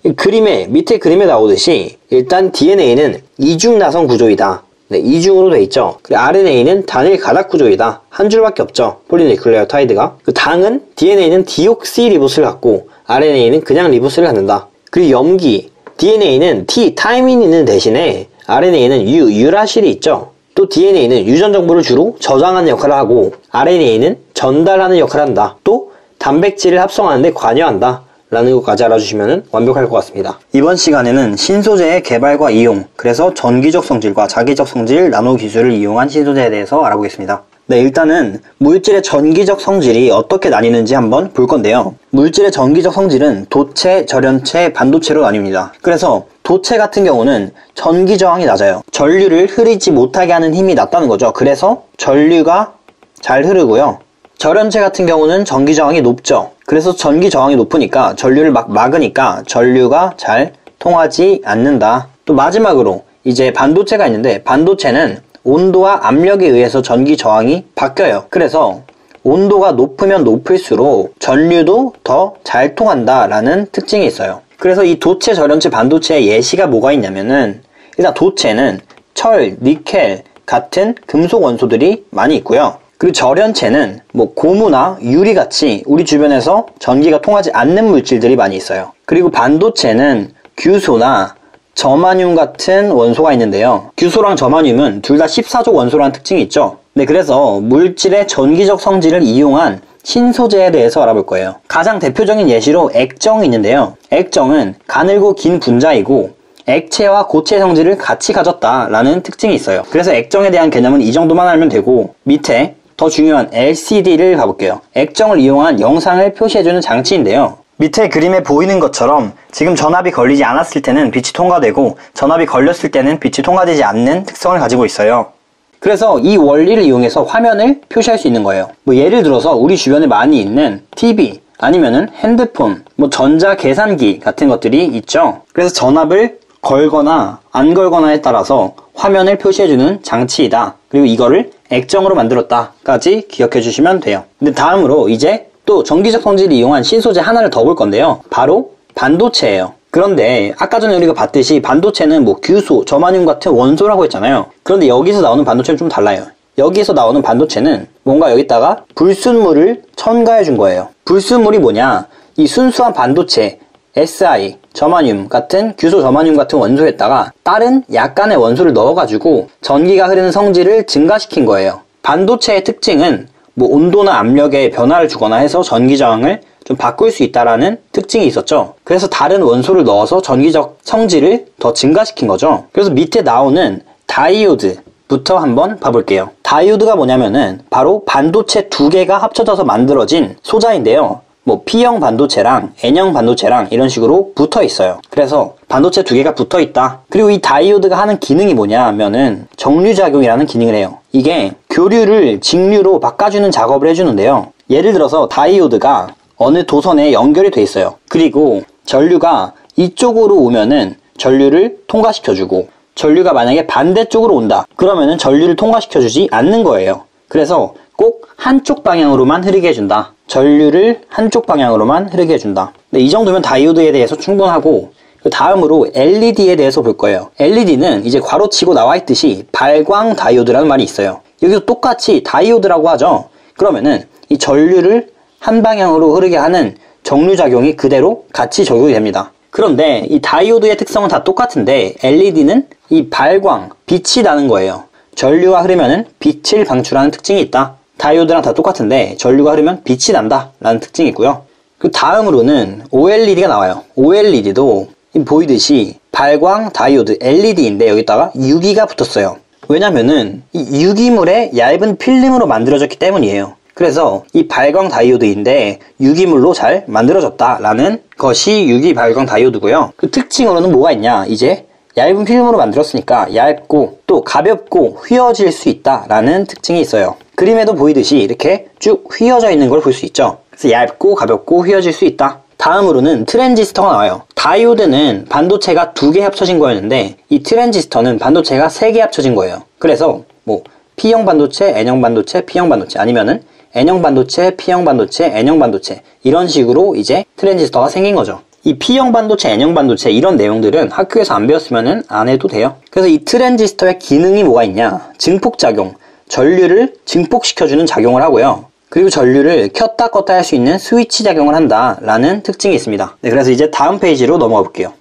밑에 그림에 나오듯이 일단 DNA는 이중 나선 구조이다. 네, 이중으로 돼 있죠. 그리고 RNA는 단일 가닥 구조이다. 한 줄밖에 없죠. 폴리뉴클레오타이드가. 그 당은 DNA는 디옥시리보스를 갖고 RNA는 그냥 리보스를 갖는다. 그리고 염기 DNA는 T 타이민이 있는 대신에 RNA는 유라실이 있죠. 또 DNA는 유전 정보를 주로 저장하는 역할을 하고 RNA는 전달하는 역할을 한다. 또 단백질을 합성하는 데 관여한다. 라는 것까지 알아주시면 완벽할 것 같습니다. 이번 시간에는 신소재의 개발과 이용, 그래서 전기적 성질과 자기적 성질 나노 기술을 이용한 신소재에 대해서 알아보겠습니다. 네, 일단은 물질의 전기적 성질이 어떻게 나뉘는지 한번 볼 건데요. 물질의 전기적 성질은 도체, 절연체, 반도체로 나뉩니다. 그래서 도체 같은 경우는 전기 저항이 낮아요. 전류를 흐르지 못하게 하는 힘이 낮다는 거죠. 그래서 전류가 잘 흐르고요. 절연체 같은 경우는 전기 저항이 높죠. 그래서 전기 저항이 높으니까 전류를 막으니까 전류가 잘 통하지 않는다. 또 마지막으로 이제 반도체가 있는데 반도체는 온도와 압력에 의해서 전기 저항이 바뀌어요. 그래서 온도가 높으면 높을수록 전류도 더 잘 통한다 라는 특징이 있어요. 그래서 이 도체, 절연체, 반도체의 예시가 뭐가 있냐면은 일단 도체는 철, 니켈 같은 금속 원소들이 많이 있고요. 그리고 절연체는 고무나 유리같이 우리 주변에서 전기가 통하지 않는 물질들이 많이 있어요. 그리고 반도체는 규소나 저마늄 같은 원소가 있는데요. 규소랑 저마늄은 둘 다 14족 원소라는 특징이 있죠. 네, 그래서 물질의 전기적 성질을 이용한 신소재에 대해서 알아볼 거예요. 가장 대표적인 예시로 액정이 있는데요. 액정은 가늘고 긴 분자이고 액체와 고체 성질을 같이 가졌다라는 특징이 있어요. 그래서 액정에 대한 개념은 이 정도만 알면 되고 밑에 더 중요한 LCD를 가볼게요. 액정을 이용한 영상을 표시해주는 장치인데요. 밑에 그림에 보이는 것처럼 지금 전압이 걸리지 않았을 때는 빛이 통과되고 전압이 걸렸을 때는 빛이 통과되지 않는 특성을 가지고 있어요. 그래서 이 원리를 이용해서 화면을 표시할 수 있는 거예요. 예를 들어서 우리 주변에 많이 있는 TV 아니면은 핸드폰, 전자 계산기 같은 것들이 있죠. 그래서 전압을 걸거나 안 걸거나에 따라서 화면을 표시해주는 장치이다. 그리고 이거를 액정으로 만들었다까지 기억해 주시면 돼요. 근데 다음으로 이제 또 전기적 성질을 이용한 신소재 하나를 더 볼 건데요. 바로 반도체예요. 그런데 아까 전에 우리가 봤듯이 반도체는 규소, 저마늄 같은 원소라고 했잖아요. 그런데 여기서 나오는 반도체는 좀 달라요. 여기서 나오는 반도체는 뭔가 여기다가 불순물을 첨가해 준 거예요. 불순물이 뭐냐? 이 순수한 반도체 Si, 저마늄 같은 규소 저마늄 같은 원소에다가 다른 약간의 원소를 넣어가지고 전기가 흐르는 성질을 증가시킨 거예요. 반도체의 특징은 온도나 압력에 변화를 주거나 해서 전기 저항을 좀 바꿀 수 있다라는 특징이 있었죠. 그래서 다른 원소를 넣어서 전기적 성질을 더 증가시킨 거죠. 그래서 밑에 나오는 다이오드부터 한번 봐볼게요. 다이오드가 뭐냐면은 바로 반도체 두 개가 합쳐져서 만들어진 소자인데요. P형 반도체랑 N형 반도체랑 이런 식으로 붙어 있어요. 그래서 반도체 두 개가 붙어 있다. 그리고 이 다이오드가 하는 기능이 뭐냐 하면은 정류작용이라는 기능을 해요. 이게 교류를 직류로 바꿔주는 작업을 해주는데요. 예를 들어서 다이오드가 어느 도선에 연결이 돼 있어요. 그리고 전류가 이쪽으로 오면은 전류를 통과시켜주고 전류가 만약에 반대쪽으로 온다. 그러면은 전류를 통과시켜주지 않는 거예요. 그래서 꼭 한쪽 방향으로만 흐르게 해준다. 전류를 한쪽 방향으로만 흐르게 해준다. 이 정도면 다이오드에 대해서 충분하고 다음으로 LED에 대해서 볼 거예요. LED는 이제 괄호치고 나와 있듯이 발광 다이오드라는 말이 있어요. 여기서 똑같이 다이오드라고 하죠. 그러면은 이 전류를 한 방향으로 흐르게 하는 정류작용이 그대로 같이 적용이 됩니다. 그런데 이 다이오드의 특성은 다 똑같은데 LED는 이 발광, 빛이 나는 거예요. 전류가 흐르면은 빛을 방출하는 특징이 있다. 다이오드랑 다 똑같은데 전류가 흐르면 빛이 난다 라는 특징이 있고요. 그 다음으로는 OLED가 나와요. OLED도 보이듯이 발광 다이오드 LED인데 여기다가 유기가 붙었어요. 왜냐면은 이 유기물의 얇은 필름으로 만들어졌기 때문이에요. 그래서 이 발광 다이오드인데 유기물로 잘 만들어졌다라는 것이 유기 발광 다이오드고요. 그 특징으로는 뭐가 있냐? 이제 얇은 필름으로 만들었으니까 얇고 또 가볍고 휘어질 수 있다라는 특징이 있어요. 그림에도 보이듯이 이렇게 쭉 휘어져 있는 걸 볼 수 있죠. 그래서 얇고 가볍고 휘어질 수 있다. 다음으로는 트랜지스터가 나와요. 다이오드는 반도체가 2개 합쳐진 거였는데 이 트랜지스터는 반도체가 3개 합쳐진 거예요. 그래서 뭐 P형 반도체, N형 반도체, P형 반도체 아니면은 N형 반도체, P형 반도체, N형 반도체 이런 식으로 이제 트랜지스터가 생긴 거죠. 이 P형 반도체, N형 반도체 이런 내용들은 학교에서 안 배웠으면 안 해도 돼요. 그래서 이 트랜지스터의 기능이 뭐가 있냐? 증폭작용, 전류를 증폭시켜주는 작용을 하고요. 그리고 전류를 켰다 껐다 할 수 있는 스위치 작용을 한다라는 특징이 있습니다. 네, 그래서 이제 다음 페이지로 넘어가 볼게요.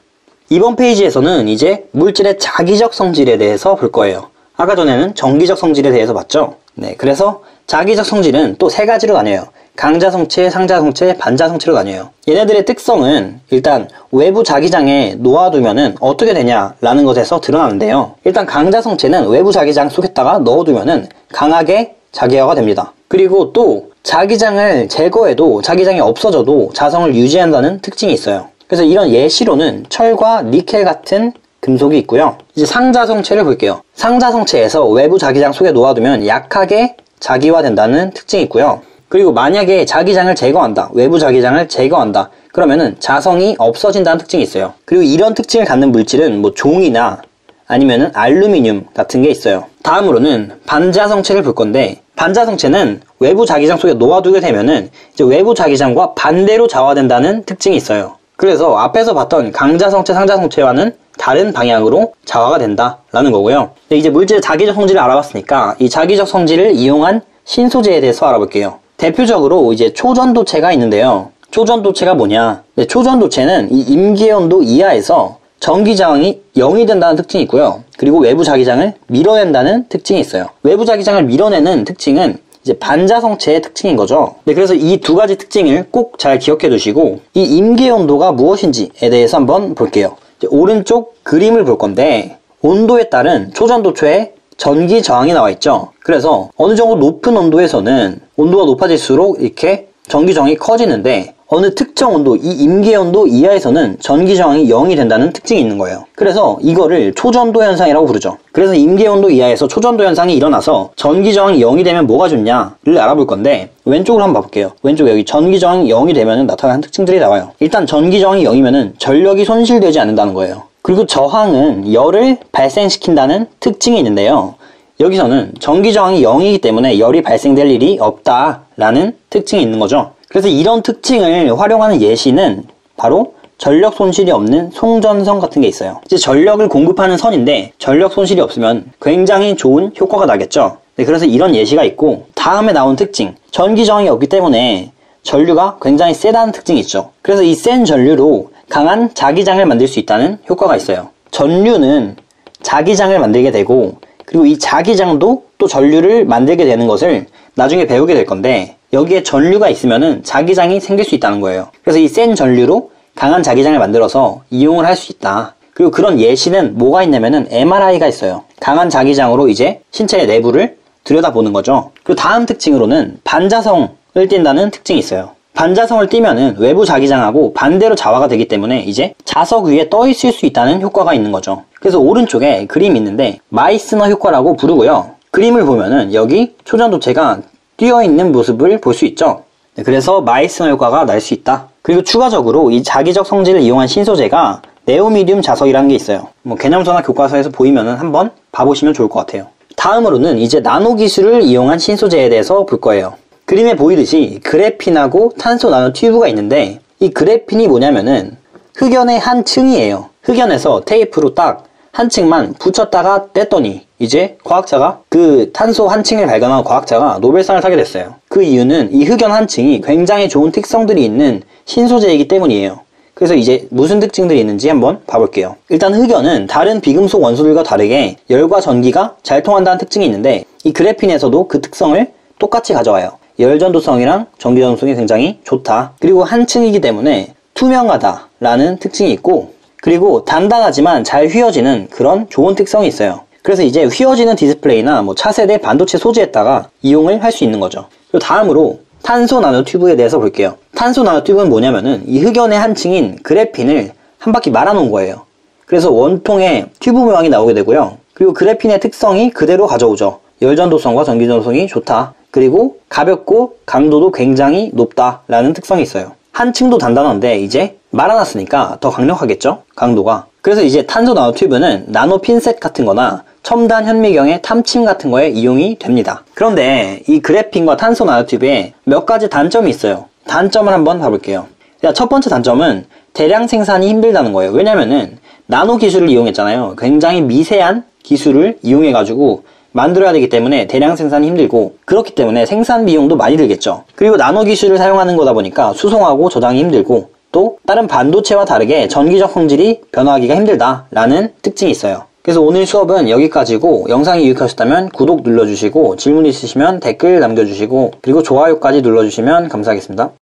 이번 페이지에서는 이제 물질의 자기적 성질에 대해서 볼 거예요. 아까 전에는 정기적 성질에 대해서 봤죠? 네, 그래서 자기적 성질은 또 3가지로 나뉘어요. 강자성체, 상자성체, 반자성체로 나뉘어요. 얘네들의 특성은 일단 외부 자기장에 놓아두면은 어떻게 되냐라는 것에서 드러나는데요. 일단 강자성체는 외부 자기장 속에다가 넣어두면은 강하게 자기화가 됩니다. 그리고 또 자기장을 제거해도 자기장이 없어져도 자성을 유지한다는 특징이 있어요. 그래서 이런 예시로는 철과 니켈 같은 금속이 있고요. 이제 상자성체를 볼게요. 상자성체에서 외부 자기장 속에 놓아두면 약하게 자기화된다는 특징이 있고요. 그리고 만약에 자기장을 제거한다, 외부 자기장을 제거한다, 그러면은 자성이 없어진다는 특징이 있어요. 그리고 이런 특징을 갖는 물질은 뭐 종이나 아니면은 알루미늄 같은 게 있어요. 다음으로는 반자성체를 볼 건데, 반자성체는 외부 자기장 속에 놓아두게 되면은 이제 외부 자기장과 반대로 자화된다는 특징이 있어요. 그래서 앞에서 봤던 강자성체, 상자성체와는 다른 방향으로 자화가 된다라는 거고요. 이제 물질의 자기적 성질을 알아봤으니까 이 자기적 성질을 이용한 신소재에 대해서 알아볼게요. 대표적으로 이제 초전도체가 있는데요. 초전도체가 뭐냐? 네, 초전도체는 이 임계온도 이하에서 전기 저항이 0이 된다는 특징이 있고요. 그리고 외부 자기장을 밀어낸다는 특징이 있어요. 외부 자기장을 밀어내는 특징은 이제 반자성체의 특징인 거죠. 네, 그래서 이 2가지 특징을 꼭 잘 기억해 두시고 이 임계온도가 무엇인지에 대해서 한번 볼게요. 이제 오른쪽 그림을 볼 건데 온도에 따른 초전도체의 전기 저항이 나와 있죠. 그래서 어느 정도 높은 온도에서는 온도가 높아질수록 이렇게 전기 저항이 커지는데 어느 특정 온도, 이 임계온도 이하에서는 전기 저항이 0이 된다는 특징이 있는 거예요. 그래서 이거를 초전도 현상이라고 부르죠. 그래서 임계온도 이하에서 초전도 현상이 일어나서 전기 저항이 0이 되면 뭐가 좋냐를 알아볼 건데 왼쪽으로 한번 봐볼게요. 왼쪽에 여기 전기 저항이 0이 되면 나타나는 특징들이 나와요. 일단 전기 저항이 0이면 전력이 손실되지 않는다는 거예요. 그리고 저항은 열을 발생시킨다는 특징이 있는데요. 여기서는 전기 저항이 0이기 때문에 열이 발생될 일이 없다라는 특징이 있는 거죠. 그래서 이런 특징을 활용하는 예시는 바로 전력 손실이 없는 송전선 같은 게 있어요. 이제 전력을 공급하는 선인데 전력 손실이 없으면 굉장히 좋은 효과가 나겠죠. 네, 그래서 이런 예시가 있고 다음에 나온 특징, 전기 저항이 없기 때문에 전류가 굉장히 세다는 특징이 있죠. 그래서 이 센 전류로 강한 자기장을 만들 수 있다는 효과가 있어요. 전류는 자기장을 만들게 되고 그리고 이 자기장도 또 전류를 만들게 되는 것을 나중에 배우게 될 건데 여기에 전류가 있으면은 자기장이 생길 수 있다는 거예요. 그래서 이 센 전류로 강한 자기장을 만들어서 이용을 할 수 있다. 그리고 그런 예시는 뭐가 있냐면은 MRI가 있어요. 강한 자기장으로 이제 신체의 내부를 들여다보는 거죠. 그리고 다음 특징으로는 반자성을 띈다는 특징이 있어요. 반자성을 띠면은 외부 자기장하고 반대로 자화가 되기 때문에 이제 자석 위에 떠 있을 수 있다는 효과가 있는 거죠. 그래서 오른쪽에 그림이 있는데 마이스너 효과라고 부르고요. 그림을 보면은 여기 초전도체가 뛰어있는 모습을 볼 수 있죠. 네, 그래서 마이스너 효과가 날 수 있다. 그리고 추가적으로 이 자기적 성질을 이용한 신소재가 네오미듐 자석이라는 게 있어요. 뭐 개념서나 교과서에서 보이면은 한번 봐보시면 좋을 것 같아요. 다음으로는 이제 나노 기술을 이용한 신소재에 대해서 볼 거예요. 그림에 보이듯이 그래핀하고 탄소 나노 튜브가 있는데 이 그래핀이 뭐냐면은 흑연의 한 층이에요. 흑연에서 테이프로 딱 한 층만 붙였다가 뗐더니 이제 과학자가 그 탄소 한 층을 발견한 과학자가 노벨상을 타게 됐어요. 그 이유는 이 흑연 한 층이 굉장히 좋은 특성들이 있는 신소재이기 때문이에요. 그래서 이제 무슨 특징들이 있는지 한번 봐볼게요. 일단 흑연은 다른 비금속 원소들과 다르게 열과 전기가 잘 통한다는 특징이 있는데 이 그래핀에서도 그 특성을 똑같이 가져와요. 열전도성이랑 전기전도성이 굉장히 좋다. 그리고 한 층이기 때문에 투명하다라는 특징이 있고, 그리고 단단하지만 잘 휘어지는 그런 좋은 특성이 있어요. 그래서 이제 휘어지는 디스플레이나 뭐 차세대 반도체 소재에다가 이용을 할 수 있는 거죠. 그리고 다음으로 탄소 나노튜브에 대해서 볼게요. 탄소 나노튜브는 뭐냐면은 이 흑연의 한 층인 그래핀을 한 바퀴 말아놓은 거예요. 그래서 원통의 튜브 모양이 나오게 되고요. 그리고 그래핀의 특성이 그대로 가져오죠. 열전도성과 전기전도성이 좋다. 그리고 가볍고 강도도 굉장히 높다라는 특성이 있어요. 한 층도 단단한데 이제 말아놨으니까 더 강력하겠죠? 강도가. 그래서 이제 탄소 나노튜브는 나노 핀셋 같은 거나 첨단 현미경의 탐침 같은 거에 이용이 됩니다. 그런데 이 그래핀과 탄소 나노튜브에 몇 가지 단점이 있어요. 단점을 한번 봐볼게요. 첫 번째 단점은 대량 생산이 힘들다는 거예요. 왜냐면은 나노 기술을 이용했잖아요. 굉장히 미세한 기술을 이용해가지고 만들어야 되기 때문에 대량 생산이 힘들고, 그렇기 때문에 생산 비용도 많이 들겠죠. 그리고 나노 기술을 사용하는 거다 보니까 수송하고 저장이 힘들고, 또 다른 반도체와 다르게 전기적 성질이 변화하기가 힘들다라는 특징이 있어요. 그래서 오늘 수업은 여기까지고, 영상이 유익하셨다면 구독 눌러주시고, 질문 있으시면 댓글 남겨주시고, 그리고 좋아요까지 눌러주시면 감사하겠습니다.